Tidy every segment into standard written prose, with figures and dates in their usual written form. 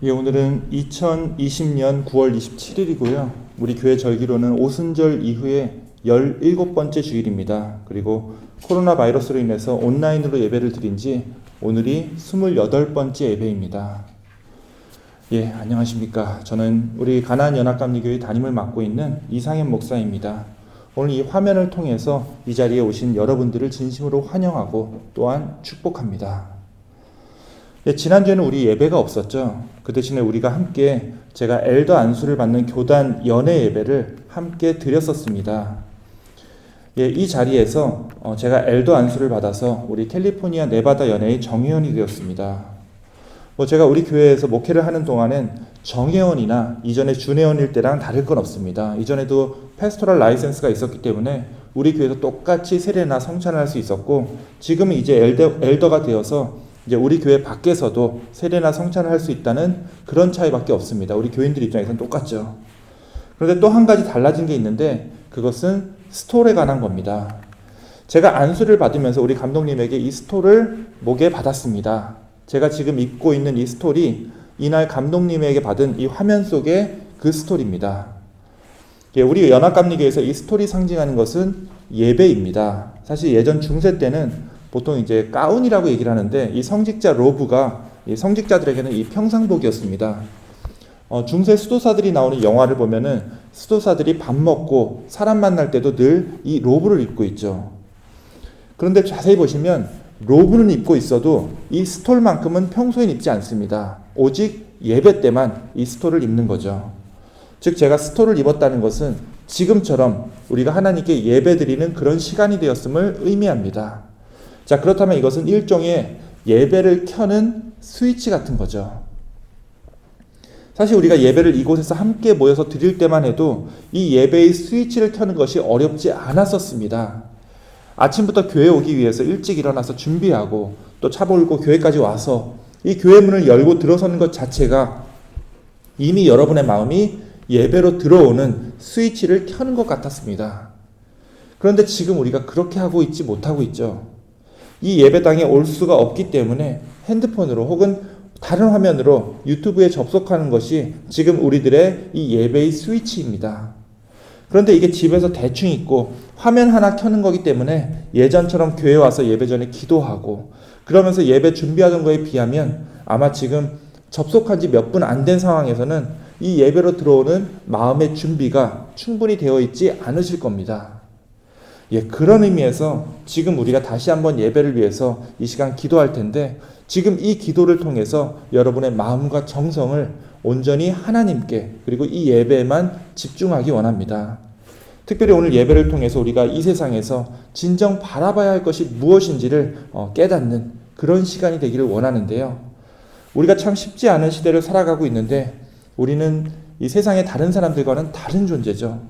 예, 오늘은 2020년 9월 27일이고요. 우리 교회 절기로는 오순절 이후에 17번째 주일입니다. 그리고 코로나 바이러스로 인해서 온라인으로 예배를 드린 지 오늘이 28번째 예배입니다. 예, 안녕하십니까. 저는 우리 가나안연합감리교회 담임을 맡고 있는 이상현 목사입니다. 오늘 이 화면을 통해서 이 자리에 오신 여러분들을 진심으로 환영하고 또한 축복합니다. 예, 지난주에는 우리 예배가 없었죠. 그 대신에 우리가 함께 제가 엘더 안수를 받는 교단 연회 예배를 함께 드렸었습니다. 예, 이 자리에서 제가 엘더 안수를 받아서 우리 캘리포니아 네바다 연회의 정회원이 되었습니다. 제가 우리 교회에서 목회를 하는 동안엔 정회원이나 이전에 준회원일 때랑 다를 건 없습니다. 이전에도 패스토럴 라이센스가 있었기 때문에 우리 교회에서 똑같이 세례나 성찬을 할 수 있었고, 지금은 이제 엘더가 되어서 이제 우리 교회 밖에서도 세례나 성찬을 할 수 있다는 그런 차이밖에 없습니다. 우리 교인들 입장에서는 똑같죠. 그런데 또 한 가지 달라진 게 있는데, 그것은 스톨에 관한 겁니다. 제가 안수를 받으면서 우리 감독님에게 이 스톨을 목에 받았습니다. 제가 지금 입고 있는 이 스톨이 이날 감독님에게 받은 이 화면 속의 그 스톨입니다. 예, 우리 연합감리교회에서 이 스톨이 상징하는 것은 예배입니다. 사실 예전 중세 때는 보통 이제 가운이라고 얘기를 하는데, 이 성직자 로브가 이 성직자들에게는 이 평상복이었습니다. 중세 수도사들이 나오는 영화를 보면은 수도사들이 밥 먹고 사람 만날 때도 늘 이 로브를 입고 있죠. 그런데 자세히 보시면 로브는 입고 있어도 이 스톨만큼은 평소엔 입지 않습니다. 오직 예배 때만 이 스톨을 입는 거죠. 즉, 제가 스톨을 입었다는 것은 지금처럼 우리가 하나님께 예배드리는 그런 시간이 되었음을 의미합니다. 자, 그렇다면 이것은 일종의 예배를 켜는 스위치 같은 거죠. 사실 우리가 예배를 이곳에서 함께 모여서 드릴 때만 해도 이 예배의 스위치를 켜는 것이 어렵지 않았었습니다. 아침부터 교회 오기 위해서 일찍 일어나서 준비하고 또 차 몰고 교회까지 와서 이 교회 문을 열고 들어서는 것 자체가 이미 여러분의 마음이 예배로 들어오는 스위치를 켜는 것 같았습니다. 그런데 지금 우리가 그렇게 하고 있지 못하고 있죠. 이 예배당에 올 수가 없기 때문에 핸드폰으로 혹은 다른 화면으로 유튜브에 접속하는 것이 지금 우리들의 이 예배의 스위치입니다. 그런데 이게 집에서 대충 있고 화면 하나 켜는 거기 때문에 예전처럼 교회 와서 예배 전에 기도하고 그러면서 예배 준비하던 거에 비하면 아마 지금 접속한 지 몇 분 안 된 상황에서는 이 예배로 들어오는 마음의 준비가 충분히 되어 있지 않으실 겁니다. 예, 그런 의미에서 지금 우리가 다시 한번 예배를 위해서 이 시간 기도할 텐데, 지금 이 기도를 통해서 여러분의 마음과 정성을 온전히 하나님께, 그리고 이 예배에만 집중하기 원합니다. 특별히 오늘 예배를 통해서 우리가 이 세상에서 진정 바라봐야 할 것이 무엇인지를 깨닫는 그런 시간이 되기를 원하는데요. 우리가 참 쉽지 않은 시대를 살아가고 있는데, 우리는 이 세상의 다른 사람들과는 다른 존재죠.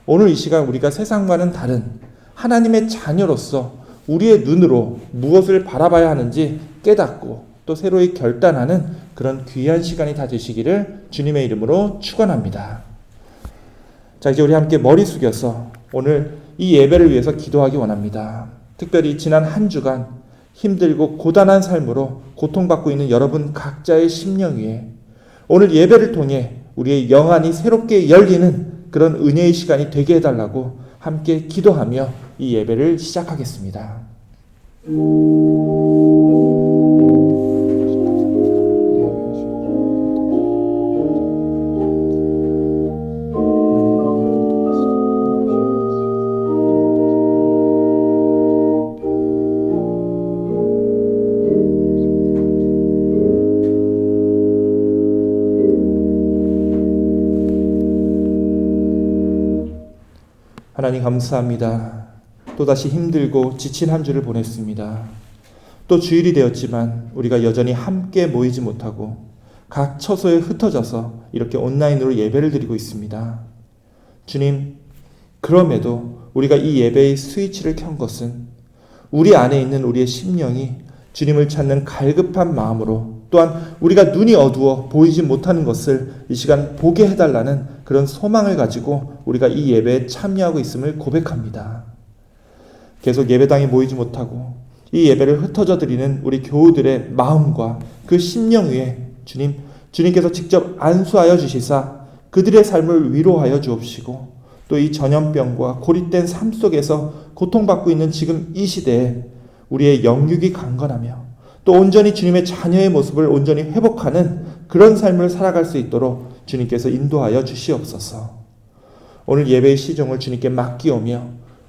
오늘 이 시간 우리가 세상과는 다른 하나님의 자녀로서 우리의 눈으로 무엇을 바라봐야 하는지 깨닫고 또 새로이 결단하는 그런 귀한 시간이 다 되시기를 주님의 이름으로 축원합니다. 자, 이제 우리 함께 머리 숙여서 오늘 이 예배를 위해서 기도하기 원합니다. 특별히 지난 한 주간 힘들고 고단한 삶으로 고통받고 있는 여러분 각자의 심령 위에 오늘 예배를 통해 우리의 영안이 새롭게 열리는 그런 은혜의 시간이 되게 해달라고 함께 기도하며 이 예배를 시작하겠습니다. 하나님 감사합니다. 또다시 힘들고 지친 한 주를 보냈습니다. 또 주일이 되었지만 우리가 여전히 함께 모이지 못하고 각 처소에 흩어져서 이렇게 온라인으로 예배를 드리고 있습니다. 주님, 그럼에도 우리가 이 예배의 스위치를 켠 것은 우리 안에 있는 우리의 심령이 주님을 찾는 갈급한 마음으로, 또한 우리가 눈이 어두워 보이지 못하는 것을 이 시간 보게 해달라는 그런 소망을 가지고 우리가 이 예배에 참여하고 있음을 고백합니다. 계속 예배당에 모이지 못하고 이 예배를 흩어져 드리는 우리 교우들의 마음과 그 심령 위에 주님께서 직접 안수하여 주시사 그들의 삶을 위로하여 주옵시고, 또 이 전염병과 고립된 삶 속에서 고통받고 있는 지금 이 시대에 우리의 영육이 강건하며 또 온전히 주님의 자녀의 모습을 온전히 회복하는 그런 삶을 살아갈 수 있도록 주님께서 인도하여 주시옵소서. 오늘 예배의 시종을 주님께 맡기오며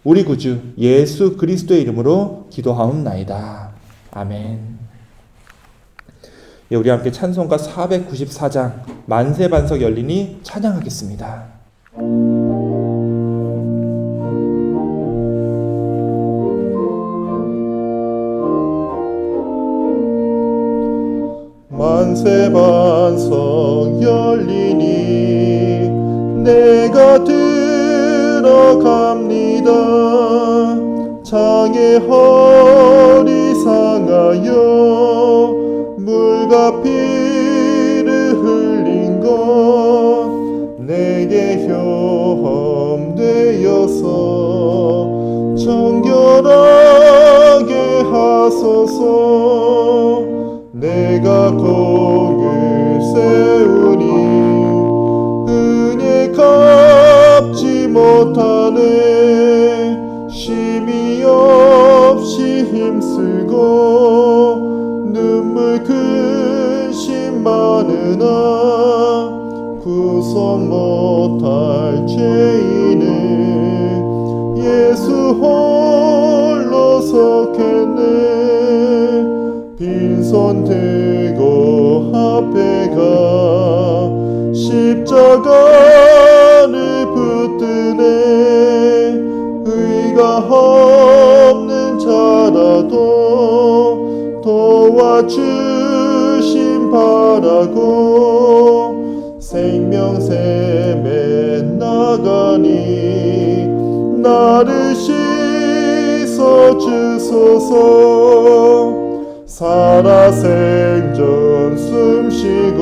우리 구주 예수 그리스도의 이름으로 기도하옵나이다. 아멘. 예, 우리 함께 찬송가 494장 만세반석 열리니 찬양하겠습니다. 만세반석 열리니 내가 들어갑니다. 장의 허리 상하여 물과 피를 흘린 것 내게 혐되어서 정결하게 하소서. 내가 공을 세우니 은혜 갚지 못하네. 쉼이 없이 힘쓰고 눈물 근심 많으나 구속 못할 죄인은 예수 홀로 속했네. 빈손 들고 앞에 가 십자가를 붙드네. 의가 없는 자라도 도와주심 바라고 생명샘에 나가니 나를 씻어 주소서. 살아 생전 숨쉬고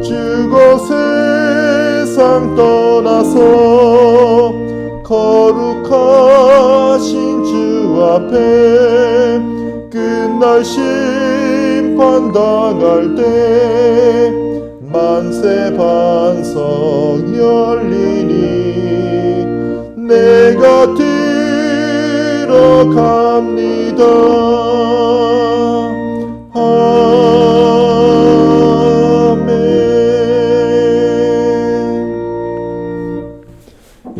죽어 세상 떠나서 거룩하신 주 앞에 끝날 심판 당할 때 만세반석 열리니 내가 들어갑니다.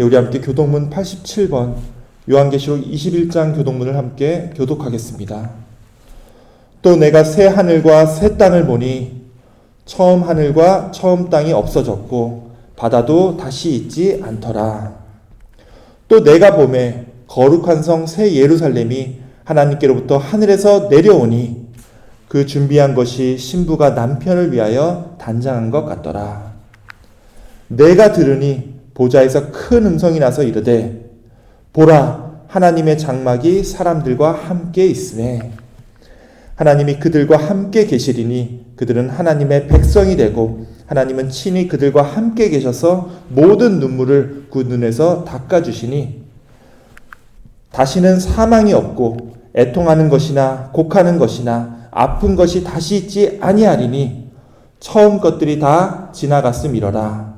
우리 함께 교독문 87번 요한계시록 21장 교독문을 함께 교독하겠습니다. 또 내가 새 하늘과 새 땅을 보니 처음 하늘과 처음 땅이 없어졌고 바다도 다시 있지 않더라. 또 내가 보매 거룩한 성 새 예루살렘이 하나님께로부터 하늘에서 내려오니 그 준비한 것이 신부가 남편을 위하여 단장한 것 같더라. 내가 들으니 보좌에서 큰 음성이 나서 이르되 보라, 하나님의 장막이 사람들과 함께 있으매 하나님이 그들과 함께 계시리니 그들은 하나님의 백성이 되고 하나님은 친히 그들과 함께 계셔서 모든 눈물을 그 눈에서 닦아주시니 다시는 사망이 없고 애통하는 것이나 곡하는 것이나 아픈 것이 다시 있지 아니하리니 처음 것들이 다 지나갔음이러라.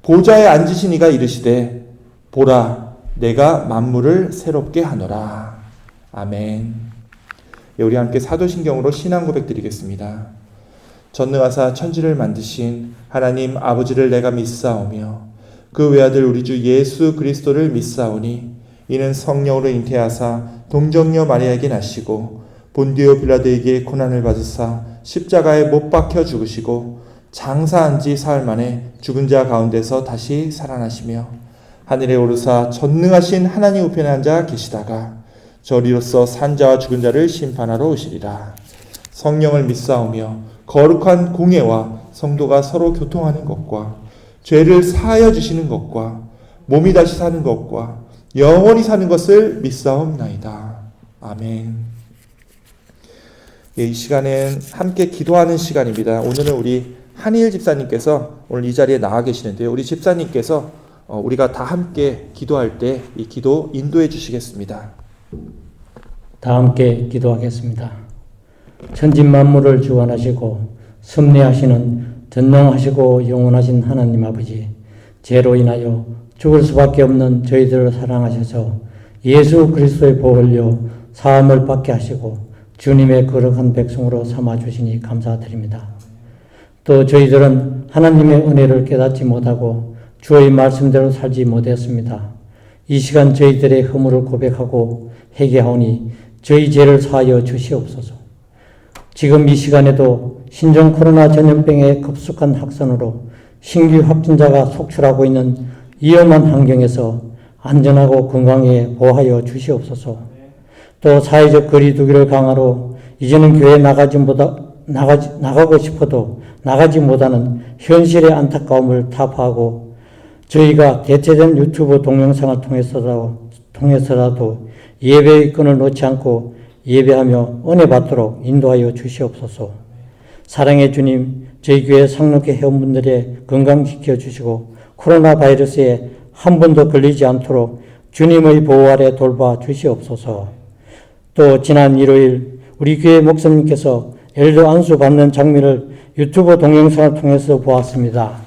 보좌에 앉으신 이가 이르시되 보라, 내가 만물을 새롭게 하노라. 아멘. 우리 함께 사도신경으로 신앙 고백 드리겠습니다. 전능하사 천지를 만드신 하나님 아버지를 내가 믿사오며 그 외아들 우리 주 예수 그리스도를 믿사오니 이는 성령으로 잉태하사 동정녀 마리아에게 나시고 본디오 빌라도에게 고난을 받으사 십자가에 못 박혀 죽으시고 장사한 지 사흘 만에 죽은 자 가운데서 다시 살아나시며 하늘에 오르사 전능하신 하나님 우편에 앉아 계시다가 저리로서 산 자와 죽은 자를 심판하러 오시리라. 성령을 믿사오며 거룩한 공예와 성도가 서로 교통하는 것과 죄를 사하여 주시는 것과 몸이 다시 사는 것과 영원히 사는 것을 믿사옵나이다. 아멘. 이 시간은 함께 기도하는 시간입니다. 오늘은 우리 한희일 집사님께서 오늘 이 자리에 나와 계시는데요. 우리 집사님께서 우리가 다 함께 기도할 때 이 기도 인도해 주시겠습니다. 다 함께 기도하겠습니다. 천지 만물을 주관하시고 섭리하시는 전능하시고 영원하신 하나님 아버지, 죄로 인하여 죽을 수밖에 없는 저희들을 사랑하셔서 예수 그리스도의 보혈로 사함을 받게 하시고 주님의 거룩한 백성으로 삼아주시니 감사드립니다. 또 저희들은 하나님의 은혜를 깨닫지 못하고 주의 말씀대로 살지 못했습니다. 이 시간 저희들의 허물을 고백하고 회개하오니 저희 죄를 사하여 주시옵소서. 지금 이 시간에도 신종 코로나 전염병의 급속한 확산으로 신규 확진자가 속출하고 있는 위험한 환경에서 안전하고 건강에 보호하여 주시옵소서. 또 사회적 거리 두기를 강화로 이제는 교회 나가고 싶어도 나가지 못하는 현실의 안타까움을 타파하고 저희가 대체된 유튜브 동영상을 통해서라도 예배의 끈을 놓지 않고 예배하며 은혜 받도록 인도하여 주시옵소서. 사랑의 주님, 저희 교회 상록회 회원분들의 건강 지켜주시고 코로나 바이러스에 한 번도 걸리지 않도록 주님의 보호 아래 돌봐 주시옵소서. 또 지난 일요일 우리 교회 목사님께서 엘더 안수 받는 장면을 유튜브 동영상을 통해서 보았습니다.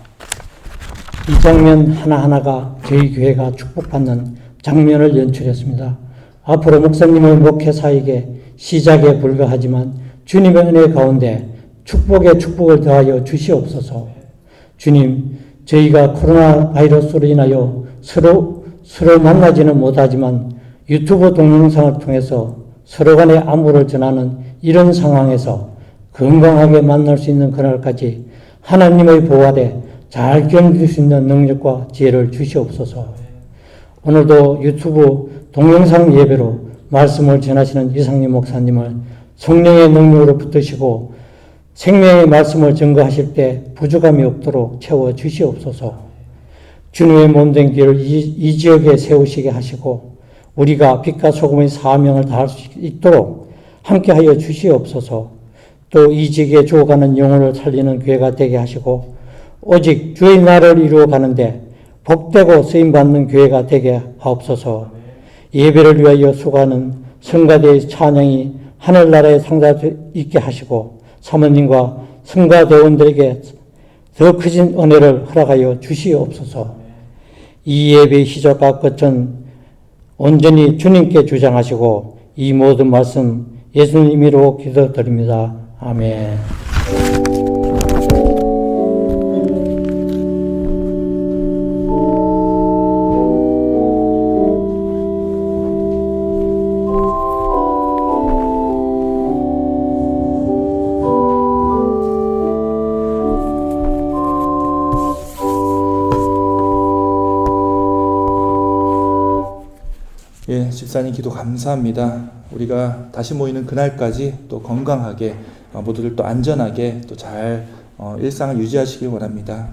이 장면 하나하나가 저희 교회가 축복받는 장면을 연출했습니다. 앞으로 목사님의 목회사에게 시작에 불과하지만 주님의 은혜 가운데 축복에 축복을 더하여 주시옵소서. 주님, 저희가 코로나 바이러스로 인하여 서로 만나지는 못하지만 유튜브 동영상을 통해서 서로 간의 안부를 전하는 이런 상황에서 건강하게 만날 수 있는 그날까지 하나님의 보호 아래 잘 견딜 수 있는 능력과 지혜를 주시옵소서. 오늘도 유튜브 동영상 예배로 말씀을 전하시는 이상림 목사님을 성령의 능력으로 붙드시고 생명의 말씀을 증거하실 때 부족함이 없도록 채워 주시옵소서. 주님의 몸된 길을 이 지역에 세우시게 하시고 우리가 빛과 소금의 사명을 다할 수 있도록 함께하여 주시옵소서. 또 이 지역에 죽어가는 영혼을 살리는 교회가 되게 하시고 오직 주의 나라를 이루어 가는데 복되고 쓰임받는 교회가 되게 하옵소서. 예배를 위하여 수고하는 성가대의 찬양이 하늘나라에 상달수 있게 하시고 사모님과 성가대원들에게 더 크신 은혜를 허락하여 주시옵소서. 이 예배의 시작과 끝은 온전히 주님께 주장하시고 이 모든 말씀 예수님 이름으로 기도드립니다. 아멘. 예, 집사님 기도 감사합니다. 우리가 다시 모이는 그날까지 또 건강하게 모두들 또 안전하게 또 잘 일상을 유지하시길 원합니다.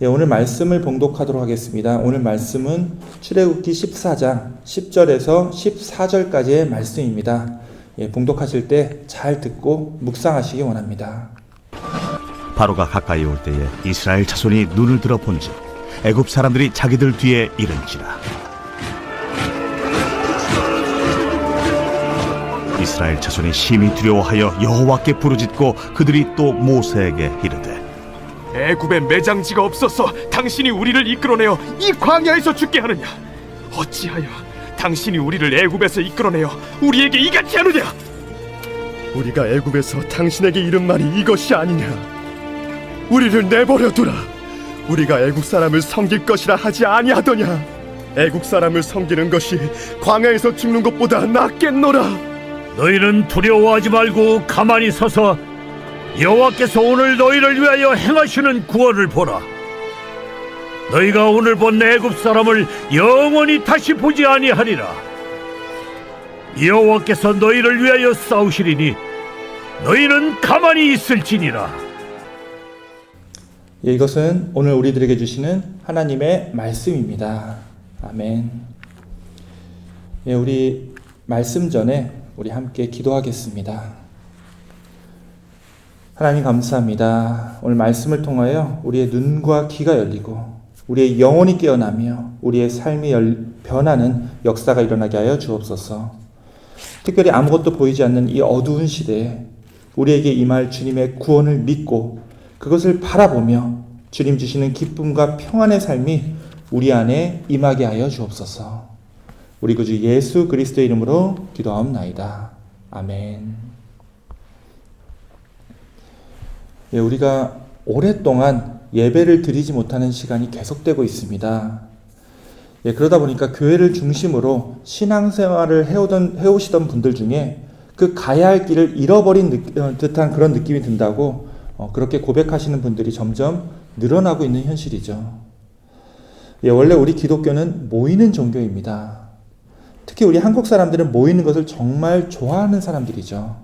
예, 오늘 말씀을 봉독하도록 하겠습니다. 오늘 말씀은 출애굽기 14장 10절에서 14절까지의 말씀입니다. 예, 봉독하실 때 잘 듣고 묵상하시기 원합니다. 바로가 가까이 올 때에 이스라엘 자손이 눈을 들어 본즉 애굽 사람들이 자기들 뒤에 이른지라. 이스라엘 자손이 심히 두려워하여 여호와께 부르짖고 그들이 또 모세에게 이르되 애굽에 매장지가 없어서 당신이 우리를 이끌어내어 이 광야에서 죽게 하느냐? 어찌하여 당신이 우리를 애굽에서 이끌어내어 우리에게 이같이 하느냐? 우리가 애굽에서 당신에게 이른 말이 이것이 아니냐? 우리를 내버려 두라. 우리가 애국 사람을 섬길 것이라 하지 아니하더냐? 애국 사람을 섬기는 것이 광야에서 죽는 것보다 낫겠노라. 너희는 두려워하지 말고 가만히 서서 여호와께서 오늘 너희를 위하여 행하시는 구원을 보라. 너희가 오늘 본 애굽 사람을 영원히 다시 보지 아니하리라. 여호와께서 너희를 위하여 싸우시리니 너희는 가만히 있을지니라. 예, 이것은 오늘 우리들에게 주시는 하나님의 말씀입니다. 아멘. 예, 우리 말씀 전에 우리 함께 기도하겠습니다. 하나님 감사합니다. 오늘 말씀을 통하여 우리의 눈과 귀가 열리고 우리의 영혼이 깨어나며 우리의 삶이 변하는 역사가 일어나게 하여 주옵소서. 특별히 아무것도 보이지 않는 이 어두운 시대에 우리에게 임할 주님의 구원을 믿고 그것을 바라보며 주님 주시는 기쁨과 평안의 삶이 우리 안에 임하게 하여 주옵소서. 우리 구주 예수 그리스도의 이름으로 기도하옵나이다. 아멘. 예, 우리가 오랫동안 예배를 드리지 못하는 시간이 계속되고 있습니다. 예, 그러다 보니까 교회를 중심으로 신앙생활을 해오시던 분들 중에 그 가야 할 길을 잃어버린 듯한 그런 느낌이 든다고 그렇게 고백하시는 분들이 점점 늘어나고 있는 현실이죠. 예, 원래 우리 기독교는 모이는 종교입니다. 특히 우리 한국 사람들은 모이는 것을 정말 좋아하는 사람들이죠.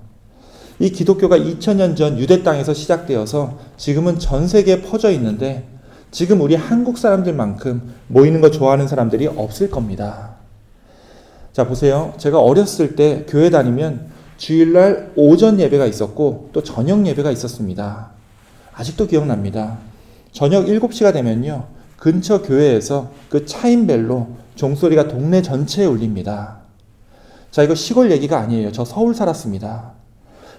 이 기독교가 2000년 전 유대 땅에서 시작되어서 지금은 전 세계에 퍼져 있는데 지금 우리 한국 사람들만큼 모이는 거 좋아하는 사람들이 없을 겁니다. 자, 보세요. 제가 어렸을 때 교회 다니면 주일날 오전 예배가 있었고 또 저녁 예배가 있었습니다. 아직도 기억납니다. 저녁 7시가 되면요, 근처 교회에서 그 차인벨로 종소리가 동네 전체에 울립니다. 자, 이거 시골 얘기가 아니에요. 저 서울 살았습니다.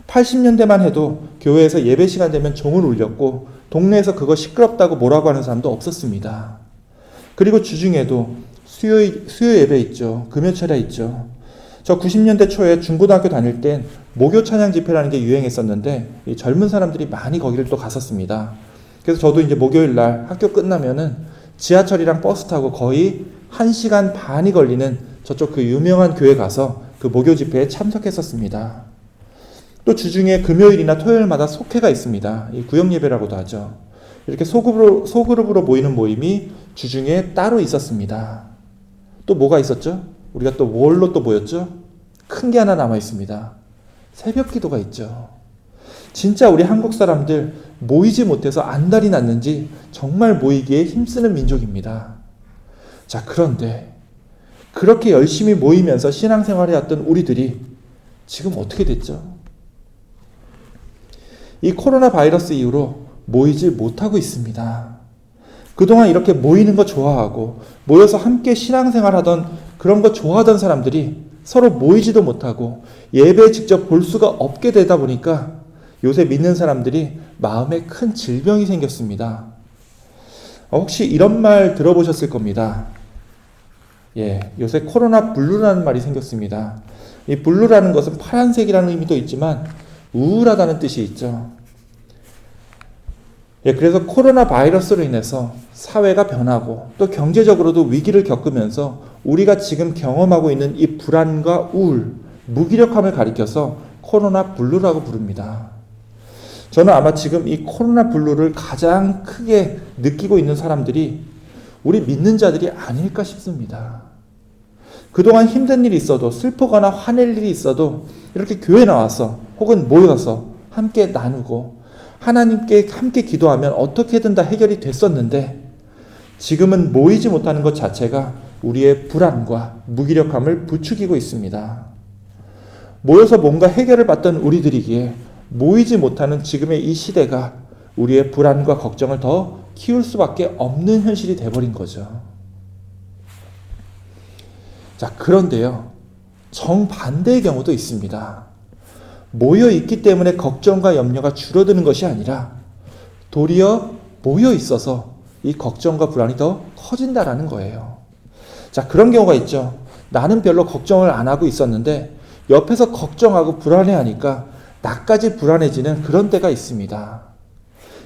80년대만 해도 교회에서 예배 시간 되면 종을 울렸고 동네에서 그거 시끄럽다고 뭐라고 하는 사람도 없었습니다. 그리고 주중에도 수요 예배 있죠. 금요철야 있죠. 저 90년대 초에 중고등학교 다닐 땐 목요 찬양 집회라는 게 유행했었는데 이 젊은 사람들이 많이 거기를 또 갔었습니다. 그래서 저도 이제 목요일 날 학교 끝나면은 지하철이랑 버스 타고 거의 1시간 반이 걸리는 저쪽 그 유명한 교회 가서 그 목요 집회에 참석했었습니다. 또 주중에 금요일이나 토요일마다 속회가 있습니다. 이 구역예배라고도 하죠. 이렇게 소그룹으로 모이는 모임이 주중에 따로 있었습니다. 또 뭐가 있었죠? 우리가 또 뭘로 또 모였죠? 큰 게 하나 남아 있습니다. 새벽 기도가 있죠. 진짜 우리 한국 사람들 모이지 못해서 안달이 났는지 정말 모이기에 힘쓰는 민족입니다. 자, 그런데 그렇게 열심히 모이면서 신앙생활을 해왔던 우리들이 지금 어떻게 됐죠? 이 코로나 바이러스 이후로 모이지 못하고 있습니다. 그동안 이렇게 모이는 거 좋아하고 모여서 함께 신앙생활하던 그런 거 좋아하던 사람들이 서로 모이지도 못하고 예배 직접 볼 수가 없게 되다 보니까 요새 믿는 사람들이 마음에 큰 질병이 생겼습니다. 혹시 이런 말 들어보셨을 겁니다. 예, 요새 코로나 블루라는 말이 생겼습니다. 이 블루라는 것은 파란색이라는 의미도 있지만 우울하다는 뜻이 있죠. 예, 그래서 코로나 바이러스로 인해서 사회가 변하고 또 경제적으로도 위기를 겪으면서 우리가 지금 경험하고 있는 이 불안과 우울, 무기력함을 가리켜서 코로나 블루라고 부릅니다. 저는 아마 지금 이 코로나 블루를 가장 크게 느끼고 있는 사람들이 우리 믿는 자들이 아닐까 싶습니다. 그동안 힘든 일이 있어도 슬프거나 화낼 일이 있어도 이렇게 교회 나와서 혹은 모여서 함께 나누고 하나님께 함께 기도하면 어떻게든 다 해결이 됐었는데 지금은 모이지 못하는 것 자체가 우리의 불안과 무기력함을 부추기고 있습니다. 모여서 뭔가 해결을 받던 우리들이기에 모이지 못하는 지금의 이 시대가 우리의 불안과 걱정을 더 키울 수밖에 없는 현실이 돼버린 거죠. 자, 그런데요, 정반대의 경우도 있습니다. 모여 있기 때문에 걱정과 염려가 줄어드는 것이 아니라 도리어 모여 있어서 이 걱정과 불안이 더 커진다라는 거예요. 자, 그런 경우가 있죠. 나는 별로 걱정을 안 하고 있었는데 옆에서 걱정하고 불안해하니까 나까지 불안해지는 그런 때가 있습니다.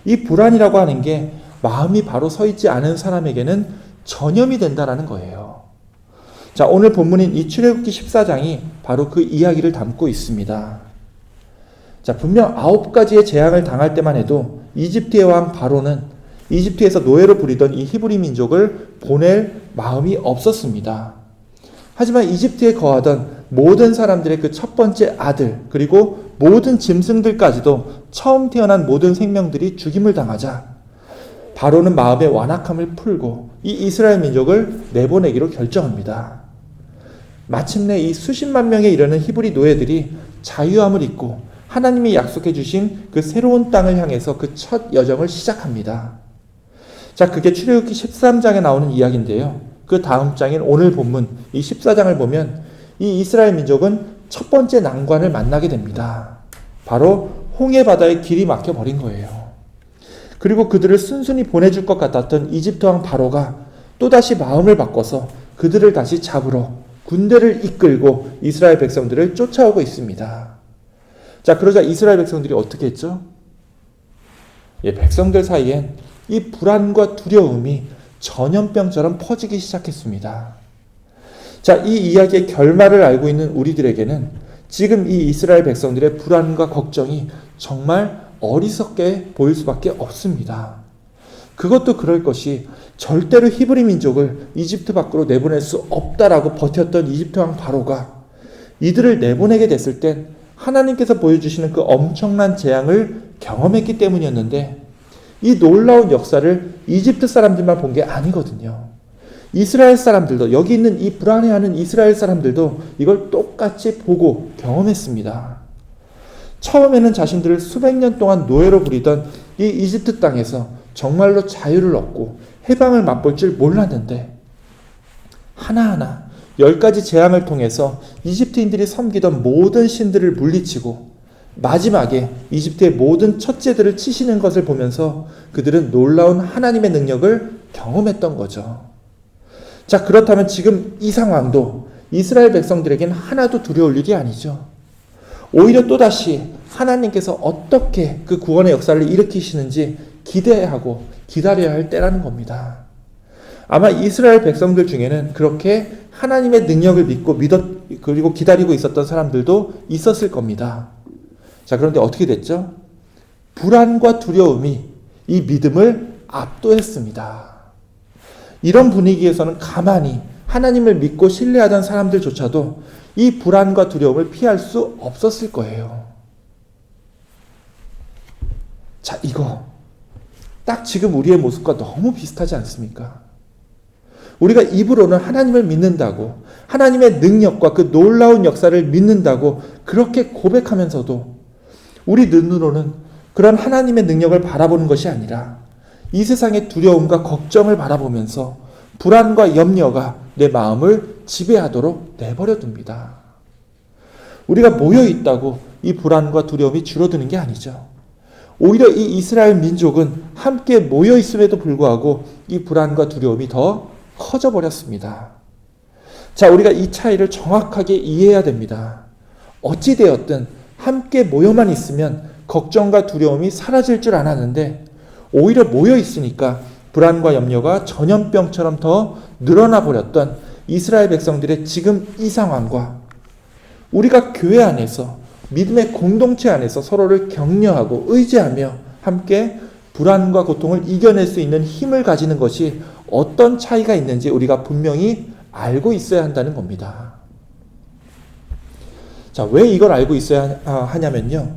이 불안이라고 하는 게 마음이 바로 서 있지 않은 사람에게는 전염이 된다라는 거예요. 자, 오늘 본문인 이 출애굽기 14장이 바로 그 이야기를 담고 있습니다. 자, 분명 9가지의 재앙을 당할 때만 해도 이집트의 왕 바로는 이집트에서 노예로 부리던 이 히브리 민족을 보낼 마음이 없었습니다. 하지만 이집트에 거하던 모든 사람들의 그 첫 번째 아들 그리고 모든 짐승들까지도 처음 태어난 모든 생명들이 죽임을 당하자 바로는 마음의 완악함을 풀고 이 이스라엘 민족을 내보내기로 결정합니다. 마침내 이 수십만 명에 이르는 히브리 노예들이 자유함을 입고 하나님이 약속해 주신 그 새로운 땅을 향해서 그 첫 여정을 시작합니다. 자, 그게 출애굽기 13장에 나오는 이야기인데요. 그 다음 장인 오늘 본문 이 14장을 보면 이 이스라엘 민족은 첫 번째 난관을 만나게 됩니다. 바로 홍해 바다에 길이 막혀 버린 거예요. 그리고 그들을 순순히 보내줄 것 같았던 이집트 왕 바로가 또다시 마음을 바꿔서 그들을 다시 잡으러 군대를 이끌고 이스라엘 백성들을 쫓아오고 있습니다. 자, 그러자 이스라엘 백성들이 어떻게 했죠? 백성들 사이엔 이 불안과 두려움이 전염병처럼 퍼지기 시작했습니다. 자, 이 이야기의 결말을 알고 있는 우리들에게는 지금 이 이스라엘 백성들의 불안과 걱정이 정말 어리석게 보일 수밖에 없습니다. 그것도 그럴 것이 절대로 히브리 민족을 이집트 밖으로 내보낼 수 없다라고 버텼던 이집트 왕 바로가 이들을 내보내게 됐을 땐 하나님께서 보여주시는 그 엄청난 재앙을 경험했기 때문이었는데 이 놀라운 역사를 이집트 사람들만 본 게 아니거든요. 이스라엘 사람들도, 여기 있는 이 불안해하는 이스라엘 사람들도 이걸 똑같이 보고 경험했습니다. 처음에는 자신들을 수백 년 동안 노예로 부리던 이 이집트 땅에서 정말로 자유를 얻고 해방을 맛볼 줄 몰랐는데 하나하나 10가지 재앙을 통해서 이집트인들이 섬기던 모든 신들을 물리치고 마지막에 이집트의 모든 첫째들을 치시는 것을 보면서 그들은 놀라운 하나님의 능력을 경험했던 거죠. 자, 그렇다면 지금 이 상황도 이스라엘 백성들에겐 하나도 두려울 일이 아니죠. 오히려 또다시 하나님께서 어떻게 그 구원의 역사를 일으키시는지 기대하고 기다려야 할 때라는 겁니다. 아마 이스라엘 백성들 중에는 그렇게 하나님의 능력을 믿고 그리고 기다리고 있었던 사람들도 있었을 겁니다. 자, 그런데 어떻게 됐죠? 불안과 두려움이 이 믿음을 압도했습니다. 이런 분위기에서는 가만히 하나님을 믿고 신뢰하던 사람들조차도 이 불안과 두려움을 피할 수 없었을 거예요. 자, 이거 딱 지금 우리의 모습과 너무 비슷하지 않습니까? 우리가 입으로는 하나님을 믿는다고, 하나님의 능력과 그 놀라운 역사를 믿는다고 그렇게 고백하면서도 우리 눈으로는 그런 하나님의 능력을 바라보는 것이 아니라 이 세상의 두려움과 걱정을 바라보면서 불안과 염려가 내 마음을 지배하도록 내버려 둡니다. 우리가 모여 있다고 이 불안과 두려움이 줄어드는 게 아니죠. 오히려 이 이스라엘 민족은 함께 모여 있음에도 불구하고 이 불안과 두려움이 더 커져 버렸습니다. 자, 우리가 이 차이를 정확하게 이해해야 됩니다. 어찌되었든 함께 모여만 있으면 걱정과 두려움이 사라질 줄 알았는데 오히려 모여 있으니까 불안과 염려가 전염병처럼 더 늘어나 버렸던 이스라엘 백성들의 지금 이 상황과 우리가 교회 안에서 믿음의 공동체 안에서 서로를 격려하고 의지하며 함께 불안과 고통을 이겨낼 수 있는 힘을 가지는 것이 어떤 차이가 있는지 우리가 분명히 알고 있어야 한다는 겁니다. 자, 왜 이걸 알고 있어야 하냐면요.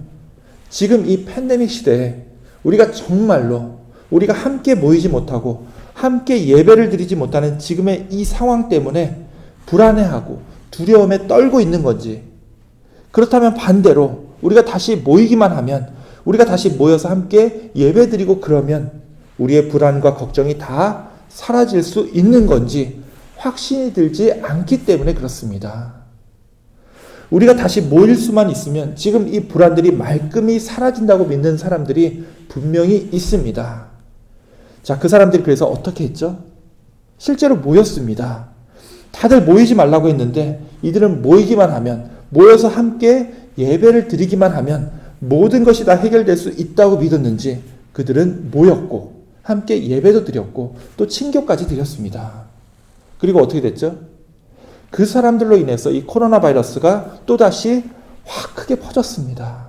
지금 이 팬데믹 시대에 우리가 정말로 우리가 함께 모이지 못하고 함께 예배를 드리지 못하는 지금의 이 상황 때문에 불안해하고 두려움에 떨고 있는 건지, 그렇다면 반대로 우리가 다시 모이기만 하면, 우리가 다시 모여서 함께 예배 드리고 그러면 우리의 불안과 걱정이 다 사라질 수 있는 건지 확신이 들지 않기 때문에 그렇습니다. 우리가 다시 모일 수만 있으면 지금 이 불안들이 말끔히 사라진다고 믿는 사람들이 분명히 있습니다. 자, 그 사람들이 그래서 어떻게 했죠? 실제로 모였습니다. 다들 모이지 말라고 했는데 이들은 모이기만 하면, 모여서 함께 예배를 드리기만 하면 모든 것이 다 해결될 수 있다고 믿었는지 그들은 모였고 함께 예배도 드렸고 또 친교까지 드렸습니다. 그리고 어떻게 됐죠? 그 사람들로 인해서 이 코로나 바이러스가 또다시 확 크게 퍼졌습니다.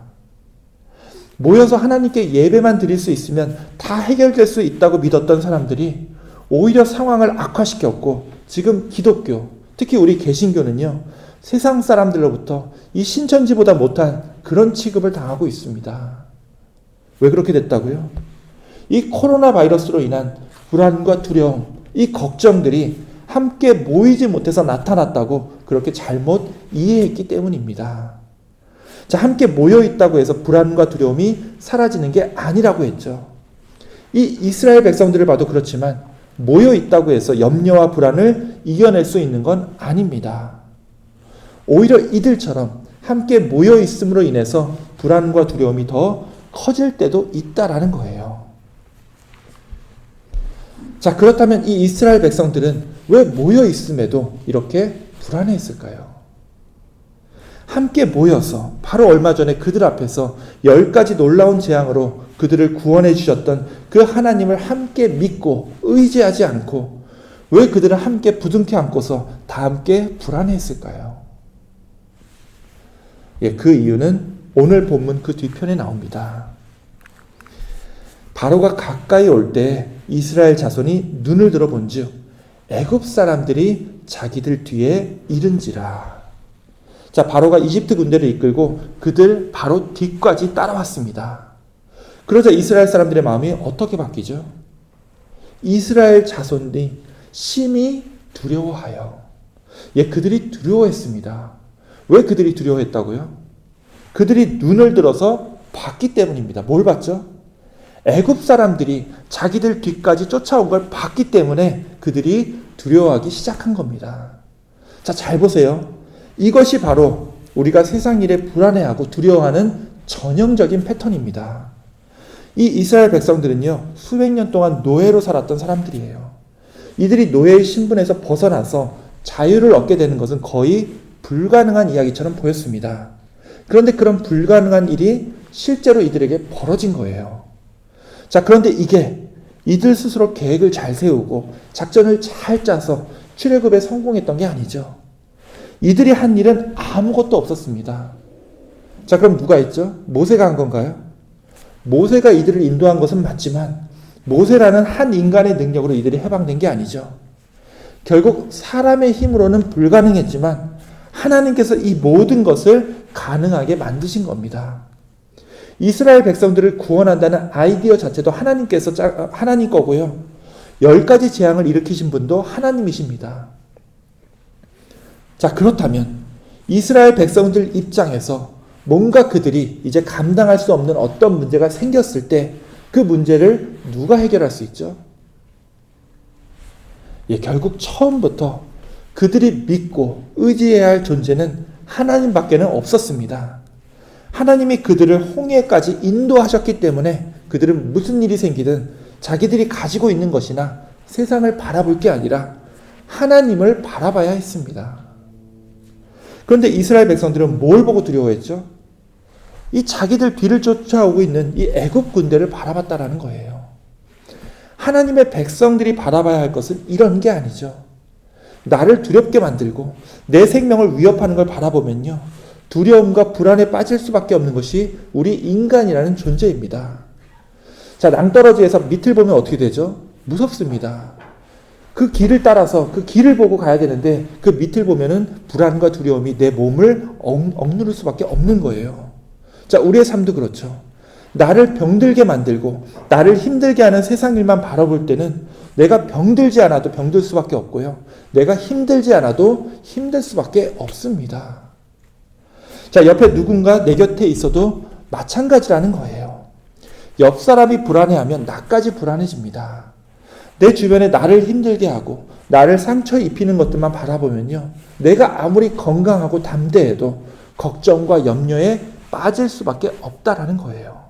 모여서 하나님께 예배만 드릴 수 있으면 다 해결될 수 있다고 믿었던 사람들이 오히려 상황을 악화시켰고, 지금 기독교, 특히 우리 개신교는요, 세상 사람들로부터 이 신천지보다 못한 그런 취급을 당하고 있습니다. 왜 그렇게 됐다고요? 이 코로나 바이러스로 인한 불안과 두려움, 이 걱정들이 함께 모이지 못해서 나타났다고 그렇게 잘못 이해했기 때문입니다. 자, 함께 모여 있다고 해서 불안과 두려움이 사라지는 게 아니라고 했죠. 이 이스라엘 백성들을 봐도 그렇지만 모여 있다고 해서 염려와 불안을 이겨낼 수 있는 건 아닙니다. 오히려 이들처럼 함께 모여 있음으로 인해서 불안과 두려움이 더 커질 때도 있다라는 거예요. 자, 그렇다면 이 이스라엘 백성들은 왜 모여 있음에도 이렇게 불안해했을까요? 함께 모여서 바로 얼마 전에 그들 앞에서 10가지 놀라운 재앙으로 그들을 구원해 주셨던 그 하나님을 함께 믿고 의지하지 않고 왜 그들은 함께 부둥켜 안고서 다 함께 불안해했을까요? 예, 그 이유는 오늘 본문 그 뒤편에 나옵니다. 바로가 가까이 올 때 이스라엘 자손이 눈을 들어본즉 애굽 사람들이 자기들 뒤에 이른지라. 자, 바로가 이집트 군대를 이끌고 그들 바로 뒤까지 따라왔습니다. 그러자 이스라엘 사람들의 마음이 어떻게 바뀌죠? 이스라엘 자손이 심히 두려워하여. 예, 그들이 두려워했습니다. 왜 그들이 두려워했다고요? 그들이 눈을 들어서 봤기 때문입니다. 뭘 봤죠? 애굽 사람들이 자기들 뒤까지 쫓아온 걸 봤기 때문에 그들이 두려워하기 시작한 겁니다. 자, 잘 보세요. 이것이 바로 우리가 세상 일에 불안해하고 두려워하는 전형적인 패턴입니다. 이 이스라엘 백성들은요, 수백 년 동안 노예로 살았던 사람들이에요. 이들이 노예의 신분에서 벗어나서 자유를 얻게 되는 것은 거의 불가능한 이야기처럼 보였습니다. 그런데 그런 불가능한 일이 실제로 이들에게 벌어진 거예요. 자, 그런데 이게 이들 스스로 계획을 잘 세우고 작전을 잘 짜서 출애굽에 성공했던 게 아니죠. 이들이 한 일은 아무것도 없었습니다. 자, 그럼 누가 했죠? 모세가 한 건가요? 모세가 이들을 인도한 것은 맞지만 모세라는 한 인간의 능력으로 이들이 해방된 게 아니죠. 결국 사람의 힘으로는 불가능했지만 하나님께서 이 모든 것을 가능하게 만드신 겁니다. 이스라엘 백성들을 구원한다는 아이디어 자체도 하나님 거고요. 10가지 재앙을 일으키신 분도 하나님이십니다. 자, 그렇다면 이스라엘 백성들 입장에서 뭔가 그들이 이제 감당할 수 없는 어떤 문제가 생겼을 때 그 문제를 누가 해결할 수 있죠? 예, 결국 처음부터 그들이 믿고 의지해야 할 존재는 하나님밖에는 없었습니다. 하나님이 그들을 홍해까지 인도하셨기 때문에 그들은 무슨 일이 생기든 자기들이 가지고 있는 것이나 세상을 바라볼 게 아니라 하나님을 바라봐야 했습니다. 그런데 이스라엘 백성들은 뭘 보고 두려워했죠? 이 자기들 뒤를 쫓아오고 있는 이 애굽 군대를 바라봤다라는 거예요. 하나님의 백성들이 바라봐야 할 것은 이런 게 아니죠. 나를 두렵게 만들고 내 생명을 위협하는 걸 바라보면요, 두려움과 불안에 빠질 수밖에 없는 것이 우리 인간이라는 존재입니다. 자, 낭떠러지에서 밑을 보면 어떻게 되죠? 무섭습니다. 그 길을 따라서 그 길을 보고 가야 되는데 그 밑을 보면은 불안과 두려움이 내 몸을 억누를 수밖에 없는 거예요. 자, 우리의 삶도 그렇죠. 나를 병들게 만들고 나를 힘들게 하는 세상 일만 바라볼 때는 내가 병들지 않아도 병들 수밖에 없고요. 내가 힘들지 않아도 힘들 수밖에 없습니다. 자, 옆에 누군가 내 곁에 있어도 마찬가지라는 거예요. 옆 사람이 불안해하면 나까지 불안해집니다. 내 주변에 나를 힘들게 하고 나를 상처 입히는 것들만 바라보면요. 내가 아무리 건강하고 담대해도 걱정과 염려에 빠질 수밖에 없다라는 거예요.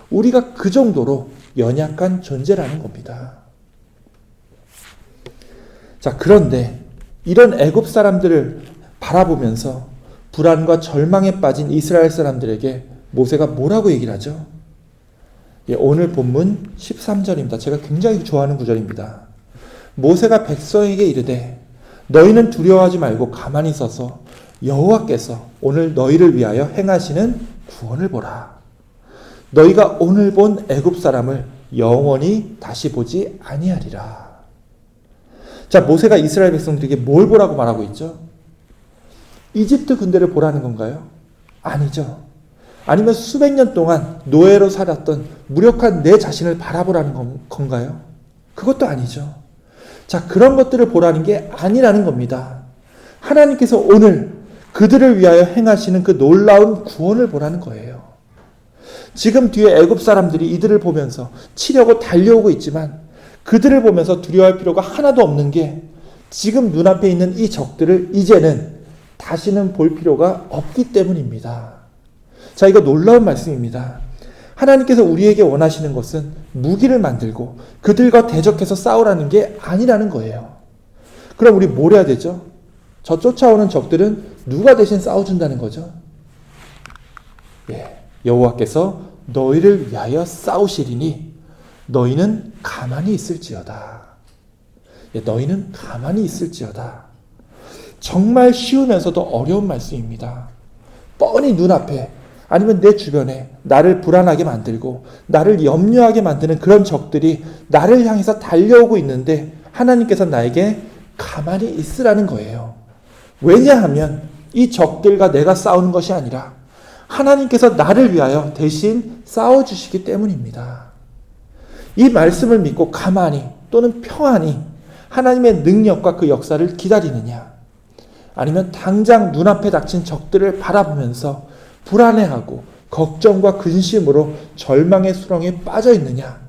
우리가 그 정도로 연약한 존재라는 겁니다. 자, 그런데 이런 애굽 사람들을 바라보면서 불안과 절망에 빠진 이스라엘 사람들에게 모세가 뭐라고 얘기를 하죠? 오늘 본문 13절입니다. 제가 굉장히 좋아하는 구절입니다. 모세가 백성에게 이르되 너희는 두려워하지 말고 가만히 서서 여호와께서 오늘 너희를 위하여 행하시는 구원을 보라. 너희가 오늘 본 애굽 사람을 영원히 다시 보지 아니하리라. 자, 모세가 이스라엘 백성들에게 뭘 보라고 말하고 있죠? 이집트 군대를 보라는 건가요? 아니죠. 아니면 수백 년 동안 노예로 살았던 무력한 내 자신을 바라보라는 건가요? 그것도 아니죠. 자, 그런 것들을 보라는 게 아니라는 겁니다. 하나님께서 오늘 그들을 위하여 행하시는 그 놀라운 구원을 보라는 거예요. 지금 뒤에 애굽 사람들이 이들을 보면서 치려고 달려오고 있지만 그들을 보면서 두려워할 필요가 하나도 없는 게 지금 눈앞에 있는 이 적들을 이제는 다시는 볼 필요가 없기 때문입니다. 자, 이거 놀라운 말씀입니다. 하나님께서 우리에게 원하시는 것은 무기를 만들고 그들과 대적해서 싸우라는 게 아니라는 거예요. 그럼 우리 뭘 해야 되죠? 저 쫓아오는 적들은 누가 대신 싸워준다는 거죠? 여호와께서 너희를 위하여 싸우시리니 너희는 가만히 있을지어다. 너희는 가만히 있을지어다. 정말 쉬우면서도 어려운 말씀입니다. 뻔히 눈앞에 아니면 내 주변에 나를 불안하게 만들고 나를 염려하게 만드는 그런 적들이 나를 향해서 달려오고 있는데 하나님께서 나에게 가만히 있으라는 거예요. 왜냐하면 이 적들과 내가 싸우는 것이 아니라 하나님께서 나를 위하여 대신 싸워주시기 때문입니다. 이 말씀을 믿고 가만히 또는 평안히 하나님의 능력과 그 역사를 기다리느냐, 아니면 당장 눈앞에 닥친 적들을 바라보면서 불안해하고 걱정과 근심으로 절망의 수렁에 빠져 있느냐,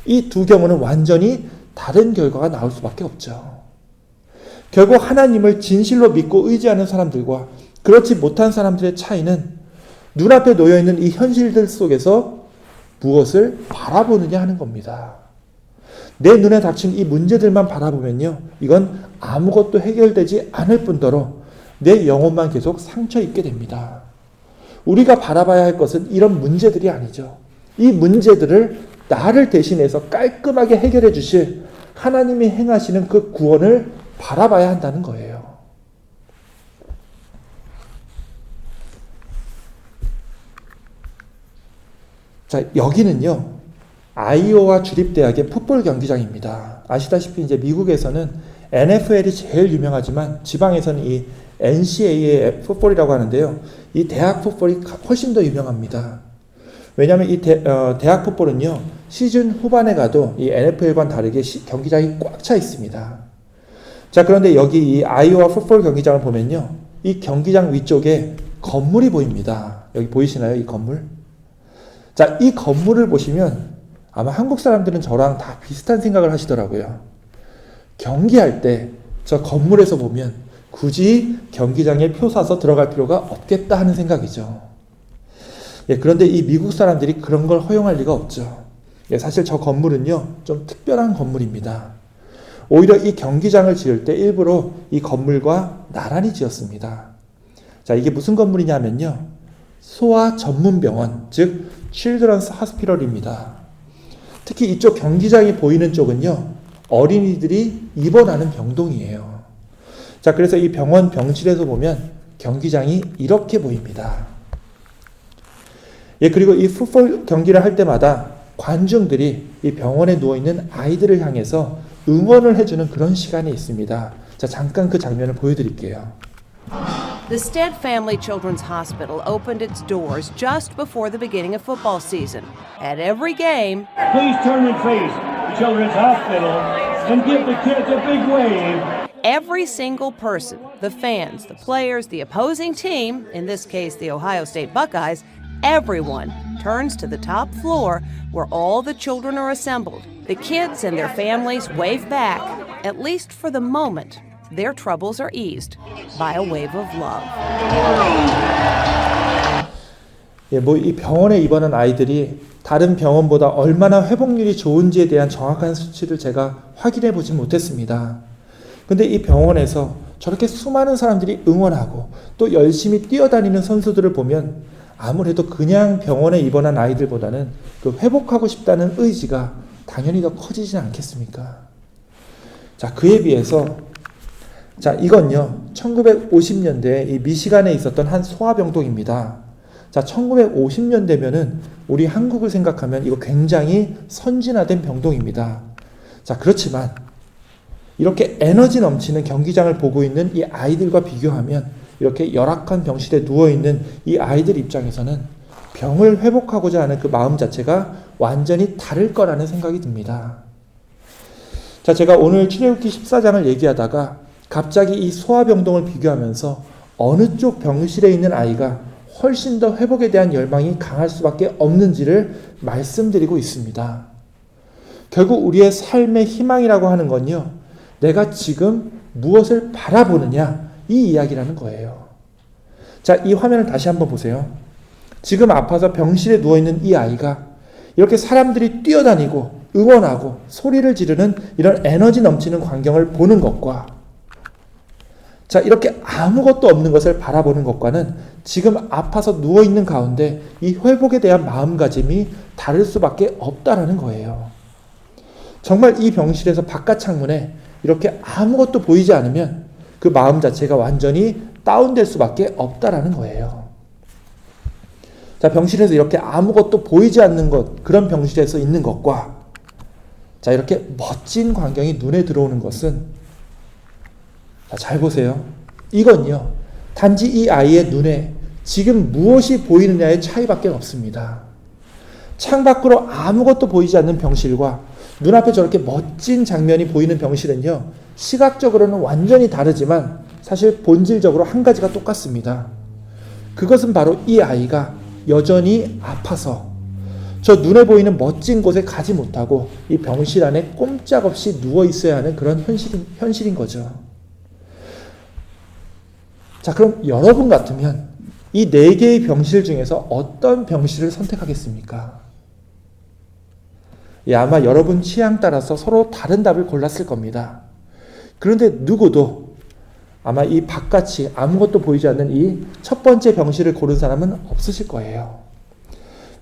이 두 경우는 완전히 다른 결과가 나올 수밖에 없죠. 결국 하나님을 진실로 믿고 의지하는 사람들과 그렇지 못한 사람들의 차이는 눈앞에 놓여있는 이 현실들 속에서 무엇을 바라보느냐 하는 겁니다. 내 눈에 닥친 이 문제들만 바라보면요, 이건 아무것도 해결되지 않을 뿐더러 내 영혼만 계속 상처 입게 됩니다. 우리가 바라봐야 할 것은 이런 문제들이 아니죠. 이 문제들을 나를 대신해서 깔끔하게 해결해 주실 하나님이 행하시는 그 구원을 바라봐야 한다는 거예요. 자, 여기는요, 아이오와 주립대학의 풋볼 경기장입니다. 아시다시피 이제 미국에서는 NFL이 제일 유명하지만 지방에서는 이 NCAA 풋볼이라고 하는데요. 이 대학 풋볼이 훨씬 더 유명합니다. 왜냐하면 이 대학 풋볼은요, 시즌 후반에 가도 이 NFL과는 다르게 경기장이 꽉 차 있습니다. 자, 그런데 여기 이 아이오와 풋볼 경기장을 보면요, 이 경기장 위쪽에 건물이 보입니다. 여기 보이시나요? 이 건물? 자, 이 건물을 보시면 아마 한국 사람들은 저랑 다 비슷한 생각을 하시더라고요. 경기할 때 저 건물에서 보면 굳이 경기장에 표 사서 들어갈 필요가 없겠다 하는 생각이죠. 그런데 이 미국 사람들이 그런 걸 허용할 리가 없죠. 사실 저 건물은요, 좀 특별한 건물입니다. 오히려 이 경기장을 지을 때 일부러 이 건물과 나란히 지었습니다. 자, 이게 무슨 건물이냐면요, 소아 전문 병원, 즉 Children's Hospital입니다. 특히 이쪽 경기장이 보이는 쪽은요, 어린이들이 입원하는 병동이에요. 자, 그래서 이 병원 병실에서 보면 경기장이 이렇게 보입니다. 그리고 이 풋볼 경기를 할 때마다 관중들이 이 병원에 누워있는 아이들을 향해서 응원을 해주는 그런 시간이 있습니다. 자, 잠깐 그 장면을 보여드릴게요. The Stead Family Children's Hospital opened its doors just before the beginning of football season. At every game, Please turn and face the Children's Hospital and give the kids a big wave. every single person, the fans, the players, the opposing team, in this case the Ohio State Buckeyes, everyone turns to the top floor where all the children are assembled. The kids and their families wave back, at least for the moment. Their troubles are eased by a wave of love. 이 병원에 입원한 아이들이 다른 병원보다 얼마나 회복률이 좋은지에 대한 정확한 수치를 제가 확인해 보지 못했습니다. 근데 이 병원에서 저렇게 수많은 사람들이 응원하고 또 열심히 뛰어다니는 선수들을 보면 아무래도 그냥 병원에 입원한 아이들보다는 그 회복하고 싶다는 의지가 당연히 더 커지지 않겠습니까? 자, 그에 비해서 자, 이건요, 1950년대에 이 미시간에 있었던 한 소아병동입니다. 자, 1950년대면은 우리 한국을 생각하면 이거 굉장히 선진화된 병동입니다. 자, 그렇지만 이렇게 에너지 넘치는 경기장을 보고 있는 이 아이들과 비교하면 이렇게 열악한 병실에 누워있는 이 아이들 입장에서는 병을 회복하고자 하는 그 마음 자체가 완전히 다를 거라는 생각이 듭니다. 자, 제가 오늘 출애굽기 14장을 얘기하다가 갑자기 이 소아병동을 비교하면서 어느 쪽 병실에 있는 아이가 훨씬 더 회복에 대한 열망이 강할 수밖에 없는지를 말씀드리고 있습니다. 결국 우리의 삶의 희망이라고 하는 건요, 내가 지금 무엇을 바라보느냐, 이 이야기라는 거예요. 자, 이 화면을 다시 한번 보세요. 지금 아파서 병실에 누워있는 이 아이가 이렇게 사람들이 뛰어다니고 응원하고 소리를 지르는 이런 에너지 넘치는 광경을 보는 것과, 자, 이렇게 아무것도 없는 것을 바라보는 것과는 지금 아파서 누워있는 가운데 이 회복에 대한 마음가짐이 다를 수밖에 없다라는 거예요. 정말 이 병실에서 바깥 창문에 이렇게 아무것도 보이지 않으면 그 마음 자체가 완전히 다운될 수밖에 없다라는 거예요. 자, 병실에서 이렇게 아무것도 보이지 않는 것, 그런 병실에서 있는 것과, 자, 이렇게 멋진 광경이 눈에 들어오는 것은, 자, 잘 보세요. 이건요, 단지 이 아이의 눈에 지금 무엇이 보이느냐의 차이밖에 없습니다. 창밖으로 아무것도 보이지 않는 병실과 눈앞에 저렇게 멋진 장면이 보이는 병실은요, 시각적으로는 완전히 다르지만 사실 본질적으로 한 가지가 똑같습니다. 그것은 바로 이 아이가 여전히 아파서 저 눈에 보이는 멋진 곳에 가지 못하고 이 병실 안에 꼼짝없이 누워 있어야 하는 그런 현실인 거죠. 자, 그럼 여러분 같으면 이 4개의 병실 중에서 어떤 병실을 선택하겠습니까? 예, 아마 여러분 취향 따라서 서로 다른 답을 골랐을 겁니다. 그런데 누구도 아마 이 바깥이 아무것도 보이지 않는 이 첫 번째 병실을 고른 사람은 없으실 거예요.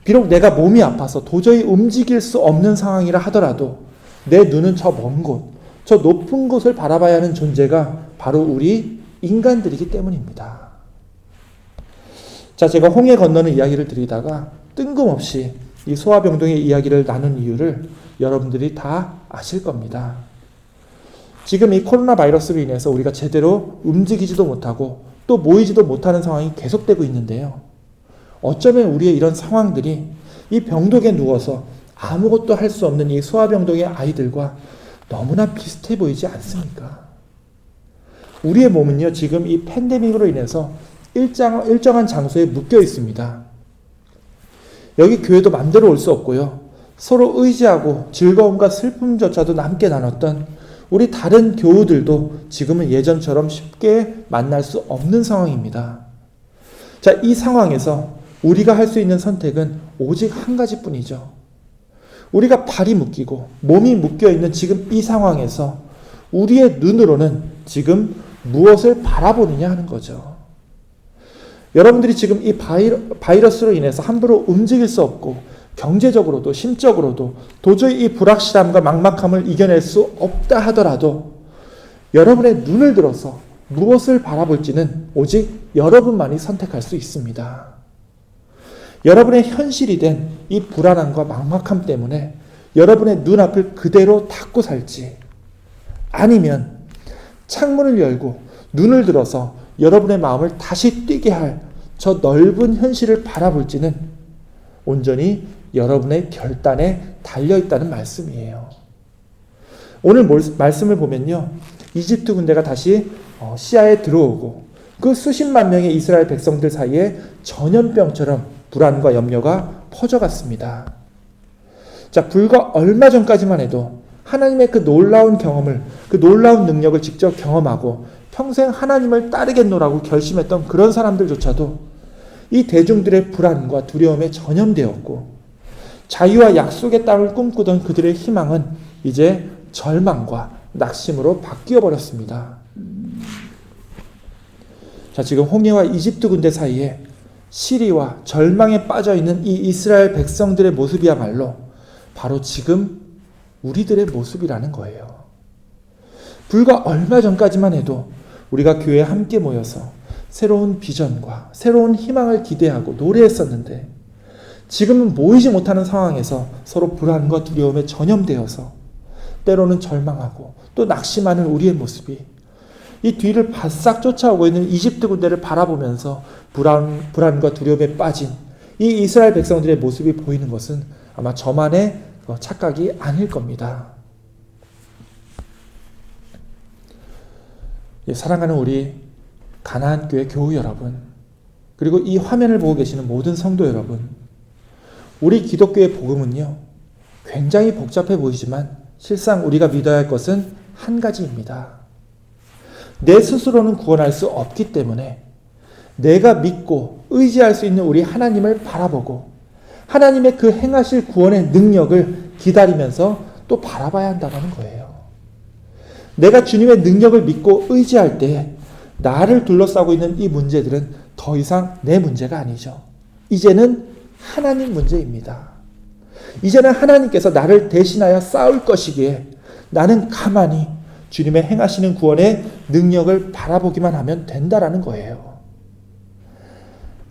비록 내가 몸이 아파서 도저히 움직일 수 없는 상황이라 하더라도 내 눈은 저 먼 곳, 저 높은 곳을 바라봐야 하는 존재가 바로 우리 인간들이기 때문입니다. 자, 제가 홍해 건너는 이야기를 드리다가 뜬금없이 이 소아병동의 이야기를 나눈 이유를 여러분들이 다 아실 겁니다. 지금 이 코로나 바이러스로 인해서 우리가 제대로 움직이지도 못하고 또 모이지도 못하는 상황이 계속되고 있는데요. 어쩌면 우리의 이런 상황들이 이 병동에 누워서 아무것도 할 수 없는 이 소아병동의 아이들과 너무나 비슷해 보이지 않습니까? 우리의 몸은요, 지금 이 팬데믹으로 인해서 일정한 장소에 묶여 있습니다. 여기 교회도 맘대로 올 수 없고요. 서로 의지하고 즐거움과 슬픔조차도 함께 나눴던 우리 다른 교우들도 지금은 예전처럼 쉽게 만날 수 없는 상황입니다. 자, 이 상황에서 우리가 할 수 있는 선택은 오직 한 가지뿐이죠. 우리가 발이 묶이고 몸이 묶여있는 지금 이 상황에서 우리의 눈으로는 지금 무엇을 바라보느냐 하는 거죠. 여러분들이 지금 이 바이러스로 인해서 함부로 움직일 수 없고 경제적으로도 심적으로도 도저히 이 불확실함과 막막함을 이겨낼 수 없다 하더라도 여러분의 눈을 들어서 무엇을 바라볼지는 오직 여러분만이 선택할 수 있습니다. 여러분의 현실이 된 이 불안함과 막막함 때문에 여러분의 눈앞을 그대로 닫고 살지, 아니면 창문을 열고 눈을 들어서 여러분의 마음을 다시 뛰게 할 저 넓은 현실을 바라볼지는 온전히 여러분의 결단에 달려있다는 말씀이에요. 오늘 말씀을 보면요, 이집트 군대가 다시 시야에 들어오고 그 수십만 명의 이스라엘 백성들 사이에 전염병처럼 불안과 염려가 퍼져갔습니다. 자, 불과 얼마 전까지만 해도 하나님의 그 놀라운 경험을, 그 놀라운 능력을 직접 경험하고 평생 하나님을 따르겠노라고 결심했던 그런 사람들조차도 이 대중들의 불안과 두려움에 전염되었고, 자유와 약속의 땅을 꿈꾸던 그들의 희망은 이제 절망과 낙심으로 바뀌어 버렸습니다. 자, 지금 홍해와 이집트 군대 사이에 시리와 절망에 빠져 있는 이 이스라엘 백성들의 모습이야말로 바로 지금 우리들의 모습이라는 거예요. 불과 얼마 전까지만 해도 우리가 교회에 함께 모여서 새로운 비전과 새로운 희망을 기대하고 노래했었는데, 지금은 모이지 못하는 상황에서 서로 불안과 두려움에 전염되어서 때로는 절망하고 또 낙심하는 우리의 모습이 이 뒤를 바싹 쫓아오고 있는 이집트 군대를 바라보면서 불안과 두려움에 빠진 이 이스라엘 백성들의 모습이 보이는 것은 아마 저만의 착각이 아닐 겁니다. 사랑하는 우리 가나안 교회 교우 여러분, 그리고 이 화면을 보고 계시는 모든 성도 여러분, 우리 기독교의 복음은요, 굉장히 복잡해 보이지만 실상 우리가 믿어야 할 것은 한 가지입니다. 내 스스로는 구원할 수 없기 때문에 내가 믿고 의지할 수 있는 우리 하나님을 바라보고 하나님의 그 행하실 구원의 능력을 기다리면서 또 바라봐야 한다는 거예요. 내가 주님의 능력을 믿고 의지할 때 나를 둘러싸고 있는 이 문제들은 더 이상 내 문제가 아니죠. 이제는 하나님 문제입니다. 이제는 하나님께서 나를 대신하여 싸울 것이기에 나는 가만히 주님의 행하시는 구원의 능력을 바라보기만 하면 된다라는 거예요.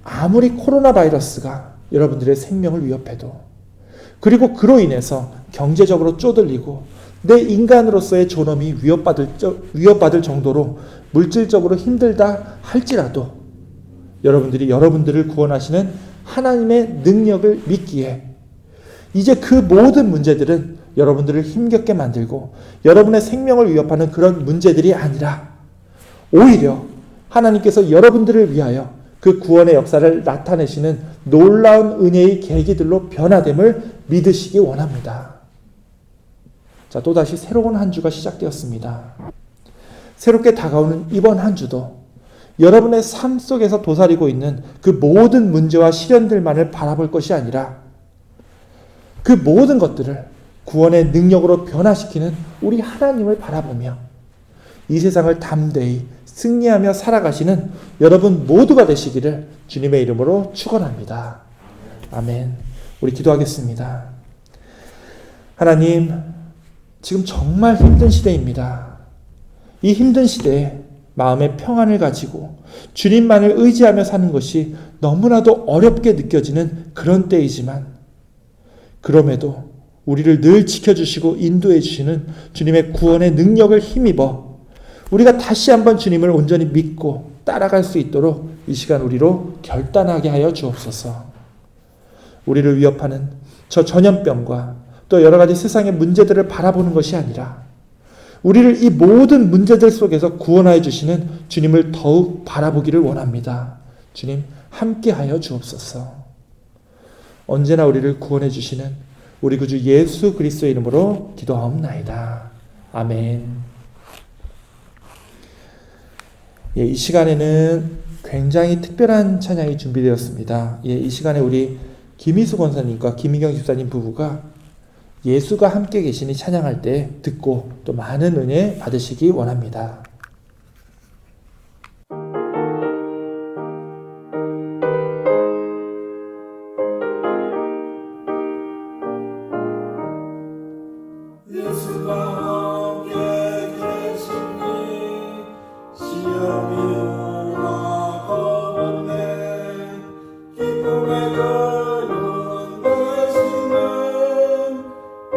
아무리 코로나 바이러스가 여러분들의 생명을 위협해도, 그리고 그로 인해서 경제적으로 쪼들리고 내 인간으로서의 존엄이 위협받을 정도로 물질적으로 힘들다 할지라도 여러분들이 여러분들을 구원하시는 하나님의 능력을 믿기에 이제 그 모든 문제들은 여러분들을 힘겹게 만들고 여러분의 생명을 위협하는 그런 문제들이 아니라 오히려 하나님께서 여러분들을 위하여 그 구원의 역사를 나타내시는 놀라운 은혜의 계기들로 변화됨을 믿으시기 원합니다. 자, 또다시 새로운 한 주가 시작되었습니다. 새롭게 다가오는 이번 한 주도 여러분의 삶 속에서 도사리고 있는 그 모든 문제와 시련들만을 바라볼 것이 아니라 그 모든 것들을 구원의 능력으로 변화시키는 우리 하나님을 바라보며 이 세상을 담대히 승리하며 살아가시는 여러분 모두가 되시기를 주님의 이름으로 축원합니다. 아멘. 우리 기도하겠습니다. 하나님, 지금 정말 힘든 시대입니다. 이 힘든 시대에 마음의 평안을 가지고 주님만을 의지하며 사는 것이 너무나도 어렵게 느껴지는 그런 때이지만, 그럼에도 우리를 늘 지켜주시고 인도해 주시는 주님의 구원의 능력을 힘입어 우리가 다시 한번 주님을 온전히 믿고 따라갈 수 있도록 이 시간 우리로 결단하게 하여 주옵소서. 우리를 위협하는 저 전염병과 또 여러 가지 세상의 문제들을 바라보는 것이 아니라 우리를 이 모든 문제들 속에서 구원하여 주시는 주님을 더욱 바라보기를 원합니다. 주님, 함께하여 주옵소서. 언제나 우리를 구원해 주시는 우리 구주 예수 그리스도의 이름으로 기도하옵나이다. 아멘. 이 시간에는 굉장히 특별한 찬양이 준비되었습니다. 이 시간에 우리 김희수 권사님과 김희경 집사님 부부가 예수가 함께 계시니 찬양할 때 듣고 또 많은 은혜 받으시기 원합니다.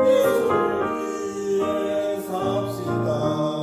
예수를 위해 삽시다.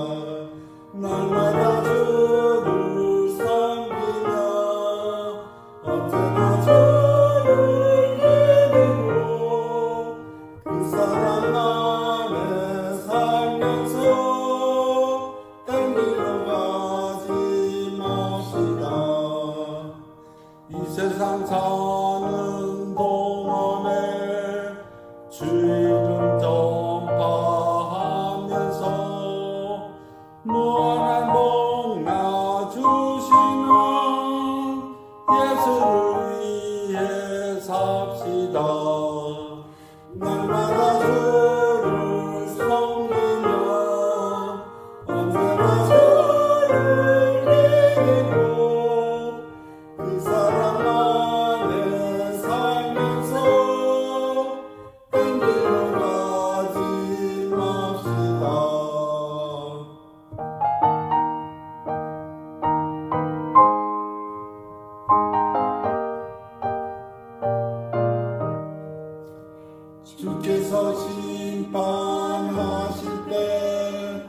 주께서 심판하실 때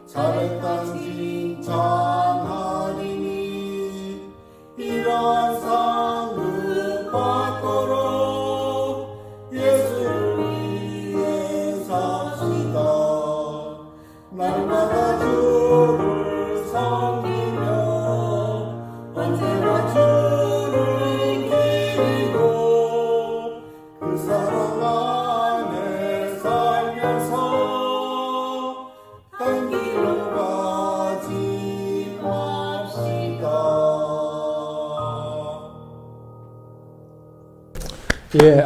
잘했단 칭찬하리니 이러한 상급 받도록 예수를 위해 삽시다. 날마다 주를 섬기며 언제나 주를 기리고 그 사랑 안에 살면서 딴 길로 가지 맙시다. 예,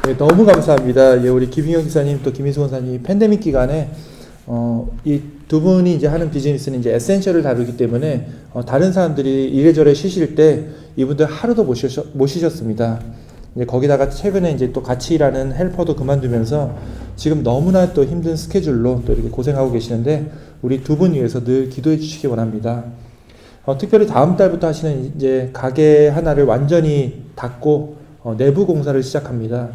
예, 너무 감사합니다. 예, 우리 김인경 기사님 또 김희수 원사님 팬데믹 기간에 이 두 분이 이제 하는 비즈니스는 이제 에센셜을 다루기 때문에 다른 사람들이 이래저래 쉬실 때 이분들 하루도 모시셨습니다. 이제 거기다가 최근에 이제 또 같이 일하는 헬퍼도 그만두면서 지금 너무나 또 힘든 스케줄로 또 이렇게 고생하고 계시는데 우리 두 분 위해서 늘 기도해 주시기 원합니다. 특별히 다음 달부터 하시는 이제 가게 하나를 완전히 닫고 내부 공사를 시작합니다.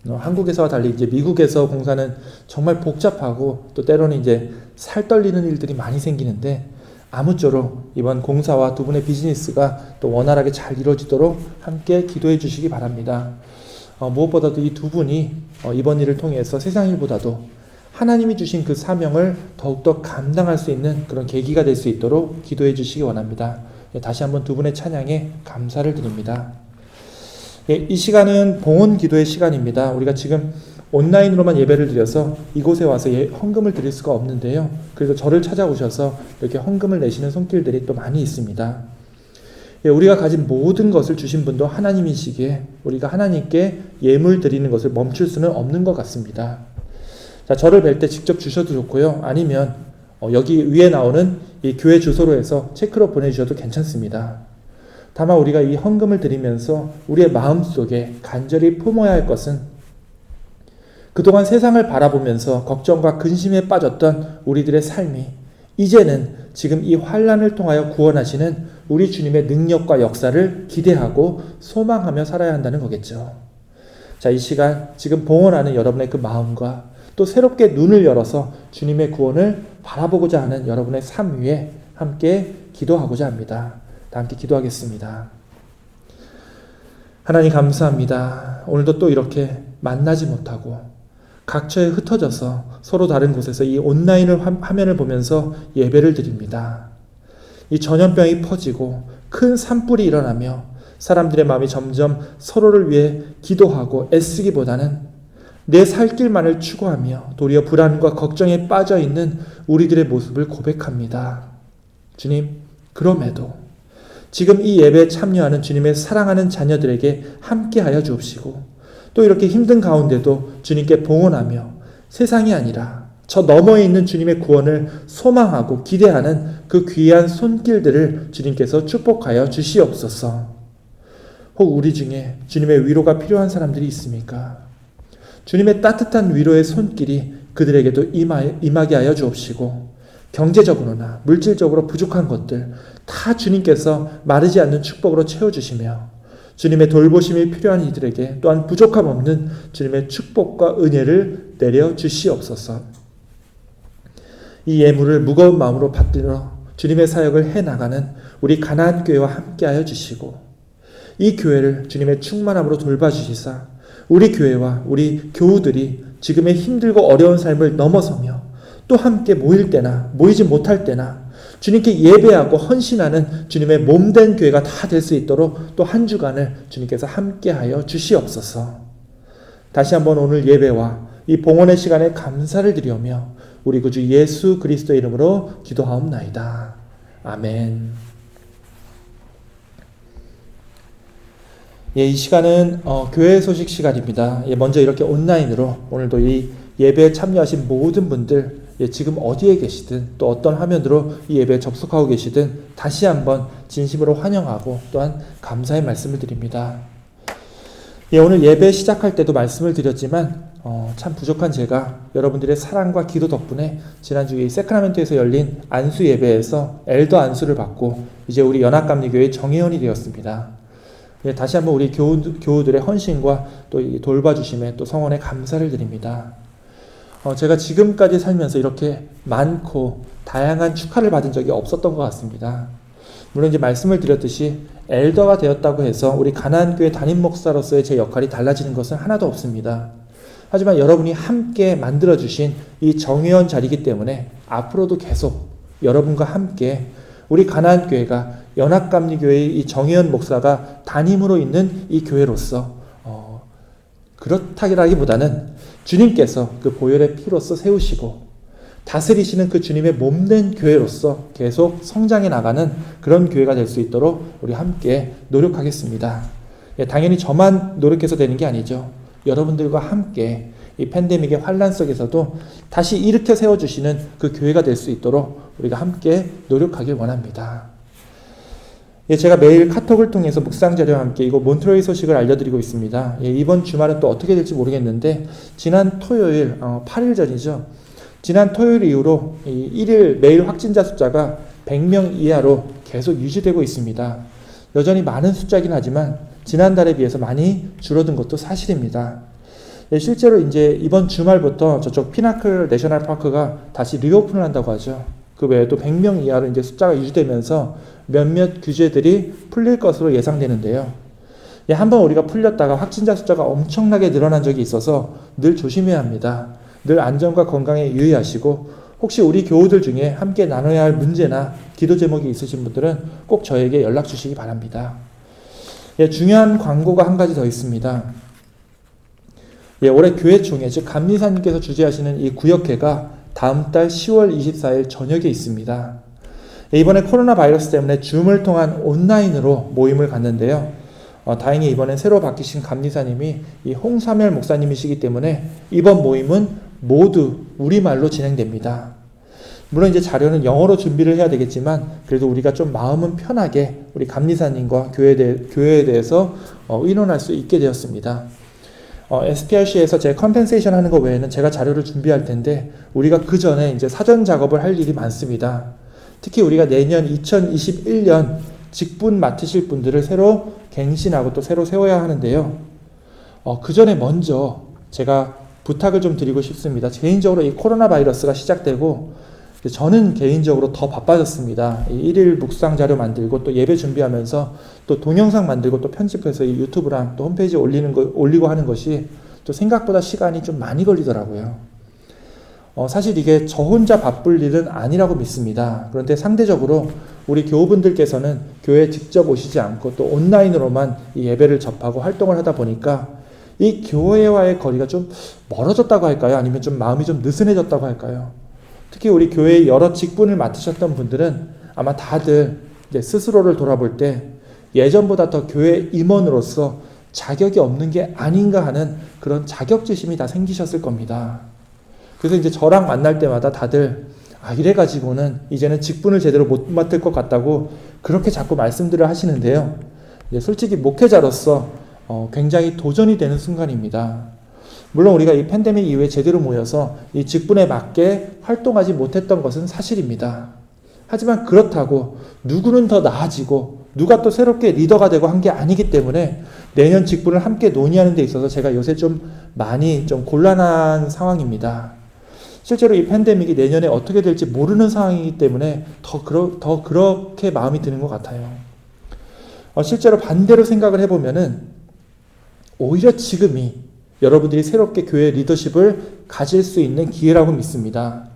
한국에서와 달리 이제 미국에서 공사는 정말 복잡하고 또 때로는 이제 살 떨리는 일들이 많이 생기는데 아무쪼록 이번 공사와 두 분의 비즈니스가 또 원활하게 잘 이루어지도록 함께 기도해 주시기 바랍니다. 무엇보다도 이 두 분이 이번 일을 통해서 세상 일보다도 하나님이 주신 그 사명을 더욱더 감당할 수 있는 그런 계기가 될 수 있도록 기도해 주시기 원합니다. 다시 한번 두 분의 찬양에 감사를 드립니다. 이 시간은 봉헌 기도의 시간입니다. 우리가 지금 온라인으로만 예배를 드려서 이곳에 와서 헌금을 드릴 수가 없는데요. 그래서 저를 찾아오셔서 이렇게 헌금을 내시는 손길들이 또 많이 있습니다. 우리가 가진 모든 것을 주신 분도 하나님이시기에 우리가 하나님께 예물 드리는 것을 멈출 수는 없는 것 같습니다. 자, 저를 뵐 때 직접 주셔도 좋고요. 아니면 여기 위에 나오는 이 교회 주소로 해서 체크로 보내주셔도 괜찮습니다. 다만 우리가 이 헌금을 드리면서 우리의 마음속에 간절히 품어야 할 것은 그동안 세상을 바라보면서 걱정과 근심에 빠졌던 우리들의 삶이 이제는 지금 이 환난을 통하여 구원하시는 우리 주님의 능력과 역사를 기대하고 소망하며 살아야 한다는 거겠죠. 자, 이 시간 지금 봉헌하는 여러분의 그 마음과 또 새롭게 눈을 열어서 주님의 구원을 바라보고자 하는 여러분의 삶 위에 함께 기도하고자 합니다. 다 함께 기도하겠습니다. 하나님 감사합니다. 오늘도 또 이렇게 만나지 못하고 각처에 흩어져서 서로 다른 곳에서 이 온라인 화면을 보면서 예배를 드립니다. 이 전염병이 퍼지고 큰 산불이 일어나며 사람들의 마음이 점점 서로를 위해 기도하고 애쓰기보다는 내 살 길만을 추구하며 도리어 불안과 걱정에 빠져있는 우리들의 모습을 고백합니다. 주님, 그럼에도 지금 이 예배에 참여하는 주님의 사랑하는 자녀들에게 함께하여 주옵시고 또 이렇게 힘든 가운데도 주님께 봉헌하며 세상이 아니라 저 너머에 있는 주님의 구원을 소망하고 기대하는 그 귀한 손길들을 주님께서 축복하여 주시옵소서. 혹 우리 중에 주님의 위로가 필요한 사람들이 있습니까? 주님의 따뜻한 위로의 손길이 그들에게도 임하게 하여 주옵시고 경제적으로나 물질적으로 부족한 것들 다 주님께서 마르지 않는 축복으로 채워주시며 주님의 돌보심이 필요한 이들에게 또한 부족함 없는 주님의 축복과 은혜를 내려 주시옵소서. 이 예물을 무거운 마음으로 받들어 주님의 사역을 해나가는 우리 가나안 교회와 함께하여 주시고 이 교회를 주님의 충만함으로 돌봐주시사 우리 교회와 우리 교우들이 지금의 힘들고 어려운 삶을 넘어서며 또 함께 모일 때나 모이지 못할 때나 주님께 예배하고 헌신하는 주님의 몸된 교회가 다 될 수 있도록 또 한 주간을 주님께서 함께하여 주시옵소서. 다시 한번 오늘 예배와 이 봉헌의 시간에 감사를 드리오며 우리 구주 예수 그리스도의 이름으로 기도하옵나이다. 아멘. 예, 이 시간은 교회 소식 시간입니다. 예, 먼저 이렇게 온라인으로 오늘도 이 예배에 참여하신 모든 분들, 예, 지금 어디에 계시든 또 어떤 화면으로 이 예배에 접속하고 계시든 다시 한번 진심으로 환영하고 또한 감사의 말씀을 드립니다. 예, 오늘 예배 시작할 때도 말씀을 드렸지만 참 부족한 제가 여러분들의 사랑과 기도 덕분에 지난주에 세크라멘토에서 열린 안수 예배에서 엘더 안수를 받고 이제 우리 연합감리교회 정회원이 되었습니다. 예, 다시 한번 우리 교우들의 헌신과 또 돌봐주심에 또 성원에 감사를 드립니다. 제가 지금까지 살면서 이렇게 많고 다양한 축하를 받은 적이 없었던 것 같습니다. 물론 이제 말씀을 드렸듯이 엘더가 되었다고 해서 우리 가나안교회 담임 목사로서의 제 역할이 달라지는 것은 하나도 없습니다. 하지만 여러분이 함께 만들어주신 이 정회원 자리이기 때문에 앞으로도 계속 여러분과 함께 우리 가나안교회가 연합감리교회의 이 정회원 목사가 담임으로 있는 이 교회로서 그렇다기보다는 주님께서 그 보혈의 피로써 세우시고 다스리시는 그 주님의 몸된 교회로서 계속 성장해 나가는 그런 교회가 될 수 있도록 우리 함께 노력하겠습니다. 예, 당연히 저만 노력해서 되는 게 아니죠. 여러분들과 함께 이 팬데믹의 환란 속에서도 다시 일으켜 세워주시는 그 교회가 될 수 있도록 우리가 함께 노력하길 원합니다. 예, 제가 매일 카톡을 통해서 묵상자료와 함께 이거 몬트레이 소식을 알려드리고 있습니다. 예, 이번 주말은 또 어떻게 될지 모르겠는데 지난 토요일 8일 전이죠. 지난 토요일 이후로 1일 매일 확진자 숫자가 100명 이하로 계속 유지되고 있습니다. 여전히 많은 숫자이긴 하지만 지난달에 비해서 많이 줄어든 것도 사실입니다. 예, 실제로 이제 이번 주말부터 저쪽 피나클 내셔널 파크가 다시 리오픈을 한다고 하죠. 그 외에도 100명 이하로 이제 숫자가 유지되면서 몇몇 규제들이 풀릴 것으로 예상되는데요. 예, 한번 우리가 풀렸다가 확진자 숫자가 엄청나게 늘어난 적이 있어서 늘 조심해야 합니다. 늘 안전과 건강에 유의하시고 혹시 우리 교우들 중에 함께 나눠야 할 문제나 기도 제목이 있으신 분들은 꼭 저에게 연락 주시기 바랍니다. 예, 중요한 광고가 한 가지 더 있습니다. 예, 올해 교회 총회, 즉 감리사님께서 주재하시는 이 구역회가 다음 달 10월 24일 저녁에 있습니다. 예, 이번에 코로나 바이러스 때문에 줌을 통한 온라인으로 모임을 갖는데요. 다행히 이번엔 새로 바뀌신 감리사님이 이 홍사멸 목사님이시기 때문에 이번 모임은 모두 우리말로 진행됩니다. 물론 이제 자료는 영어로 준비를 해야 되겠지만 그래도 우리가 좀 마음은 편하게 우리 감리사님과 교회에 대해서 의논할 수 있게 되었습니다. SPRC에서 제 컴펜세이션 하는 것 외에는 제가 자료를 준비할 텐데 우리가 그 전에 이제 사전 작업을 할 일이 많습니다. 특히 우리가 내년 2021년 직분 맡으실 분들을 새로 갱신하고 또 새로 세워야 하는데요. 그 전에 먼저 제가 부탁을 좀 드리고 싶습니다. 개인적으로 이 코로나 바이러스가 시작되고 저는 개인적으로 더 바빠졌습니다. 이 1일 묵상 자료 만들고 또 예배 준비하면서 또 동영상 만들고 또 편집해서 이 유튜브랑 또 홈페이지에 올리고 하는 것이 또 생각보다 시간이 좀 많이 걸리더라고요. 사실 이게 저 혼자 바쁠 일은 아니라고 믿습니다. 그런데 상대적으로 우리 교우분들께서는 교회에 직접 오시지 않고 또 온라인으로만 이 예배를 접하고 활동을 하다 보니까 이 교회와의 거리가 좀 멀어졌다고 할까요? 아니면 좀 마음이 좀 느슨해졌다고 할까요? 특히 우리 교회의 여러 직분을 맡으셨던 분들은 아마 다들 이제 스스로를 돌아볼 때 예전보다 더 교회 임원으로서 자격이 없는 게 아닌가 하는 그런 자격지심이 다 생기셨을 겁니다. 그래서 이제 저랑 만날 때마다 다들 이래가지고는 이제는 직분을 제대로 못 맡을 것 같다고 그렇게 자꾸 말씀들을 하시는데요. 솔직히 목회자로서 굉장히 도전이 되는 순간입니다. 물론 우리가 이 팬데믹 이후에 제대로 모여서 이 직분에 맞게 활동하지 못했던 것은 사실입니다. 하지만 그렇다고 누구는 더 나아지고 누가 또 새롭게 리더가 되고 한 게 아니기 때문에 내년 직분을 함께 논의하는 데 있어서 제가 요새 좀 많이 좀 곤란한 상황입니다. 실제로 이 팬데믹이 내년에 어떻게 될지 모르는 상황이기 때문에 더 그렇게 마음이 드는 것 같아요. 실제로 반대로 생각을 해보면은 오히려 지금이 여러분들이 새롭게 교회 리더십을 가질 수 있는 기회라고 믿습니다.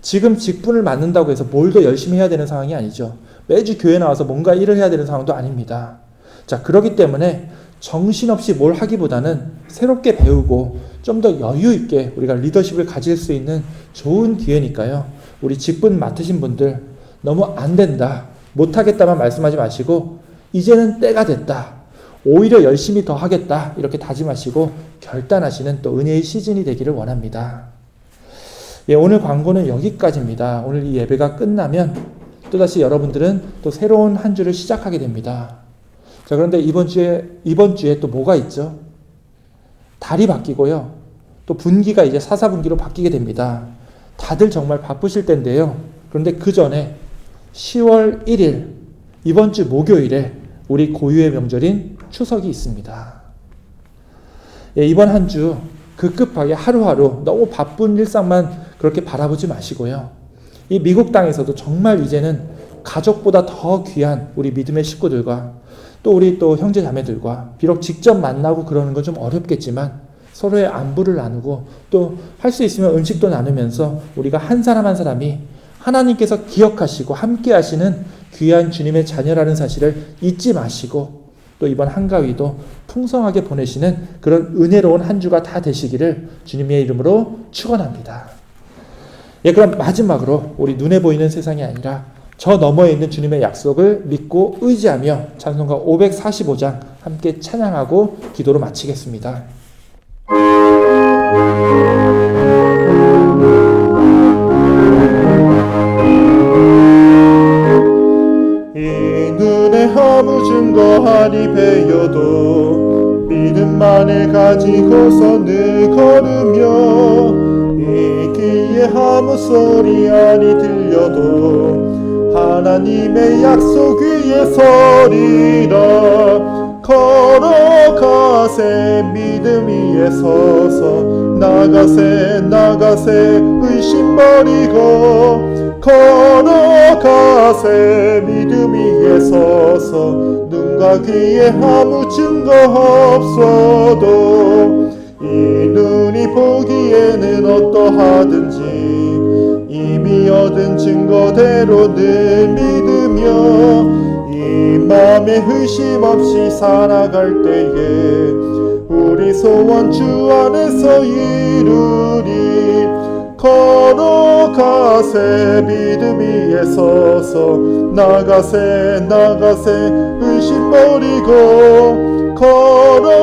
지금 직분을 맡는다고 해서 뭘 더 열심히 해야 되는 상황이 아니죠. 매주 교회 나와서 뭔가 일을 해야 되는 상황도 아닙니다. 자, 그렇기 때문에 정신없이 뭘 하기보다는 새롭게 배우고 좀 더 여유 있게 우리가 리더십을 가질 수 있는 좋은 기회니까요. 우리 직분 맡으신 분들 너무 안 된다, 못하겠다만 말씀하지 마시고 이제는 때가 됐다, 오히려 열심히 더 하겠다 이렇게 다짐하시고 결단하시는 또 은혜의 시즌이 되기를 원합니다. 예, 오늘 광고는 여기까지입니다. 오늘 이 예배가 끝나면 또다시 여러분들은 또 새로운 한 주를 시작하게 됩니다. 자, 그런데 이번 주에 또 뭐가 있죠? 달이 바뀌고요. 또 분기가 이제 사사분기로 바뀌게 됩니다. 다들 정말 바쁘실 텐데요. 그런데 그 전에 10월 1일 이번 주 목요일에 우리 고유의 명절인 추석이 있습니다. 예, 이번 한 주 급급하게 하루하루 너무 바쁜 일상만 그렇게 바라보지 마시고요. 이 미국 땅에서도 정말 이제는 가족보다 더 귀한 우리 믿음의 식구들과 또 우리 또 형제 자매들과 비록 직접 만나고 그러는 건 좀 어렵겠지만 서로의 안부를 나누고 또 할 수 있으면 음식도 나누면서 우리가 한 사람 한 사람이 하나님께서 기억하시고 함께 하시는 귀한 주님의 자녀라는 사실을 잊지 마시고 또 이번 한가위도 풍성하게 보내시는 그런 은혜로운 한 주가 다 되시기를 주님의 이름으로 축원합니다. 예, 그럼 마지막으로 우리 눈에 보이는 세상이 아니라 저 너머에 있는 주님의 약속을 믿고 의지하며 찬송가 545장 함께 찬양하고 기도로 마치겠습니다. 이 눈에 아무 증거하니 배여도 믿음만을 가지고서 늘 걸으며 이 귀에 아무 소리 아니 들려도 하나님의 약속 위에 서리라. 걸어가세 믿음 위에 서서 나가세 의심 버리고 걸어가세 믿음 위에 서서 눈과 귀에 아무 증거 없어도 이 눈이 보기에는 어떠하든지 이미 얻은 증거대로 늘 믿으며 이 맘에 의심 없이 살아갈 때에 우리 소원 주 안에서 이루리. 걸어가세 믿음 위에 서서 나가세 의심 버리고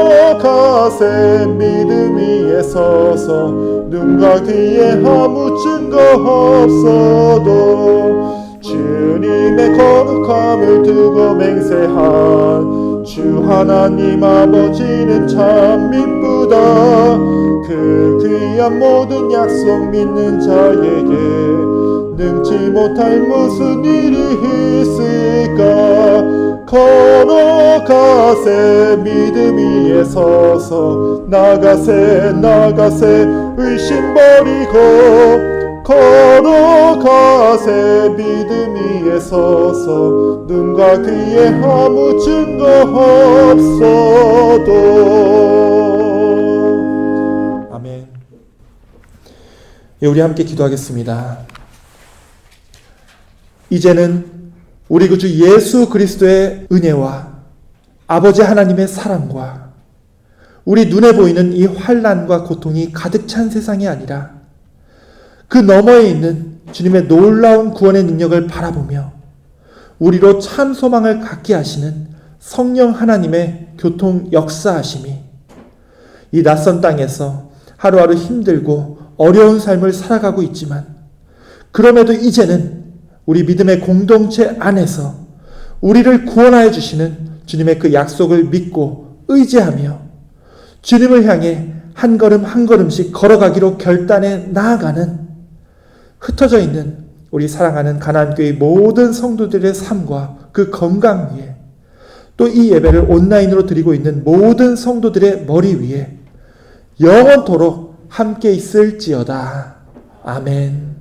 걸어가세 믿음 위에 서서 눈과 귀에 아무 증거 없어도 주님의 거룩함을 두고 맹세한 주 하나님 아버지는 참 미쁘다. 그 귀한 모든 약속 믿는 자에게 능치 못할 무슨 일이 있을까. 걸어가세 믿음 위에 서서 나가세 의심 버리고 걸어가세 믿음 위에 서서 눈과 귀에 아무 증거 없어도. 아멘. 예, 우리 함께 기도하겠습니다. 이제는 우리 구주 예수 그리스도의 은혜와 아버지 하나님의 사랑과 우리 눈에 보이는 이 환난과 고통이 가득 찬 세상이 아니라 그 너머에 있는 주님의 놀라운 구원의 능력을 바라보며 우리로 참 소망을 갖게 하시는 성령 하나님의 교통 역사하심이 이 낯선 땅에서 하루하루 힘들고 어려운 삶을 살아가고 있지만 그럼에도 이제는 우리 믿음의 공동체 안에서 우리를 구원하여 주시는 주님의 그 약속을 믿고 의지하며 주님을 향해 한 걸음 한 걸음씩 걸어가기로 결단해 나아가는 흩어져 있는 우리 사랑하는 가나안교회 모든 성도들의 삶과 그 건강 위에 또 이 예배를 온라인으로 드리고 있는 모든 성도들의 머리 위에 영원토록 함께 있을지어다. 아멘.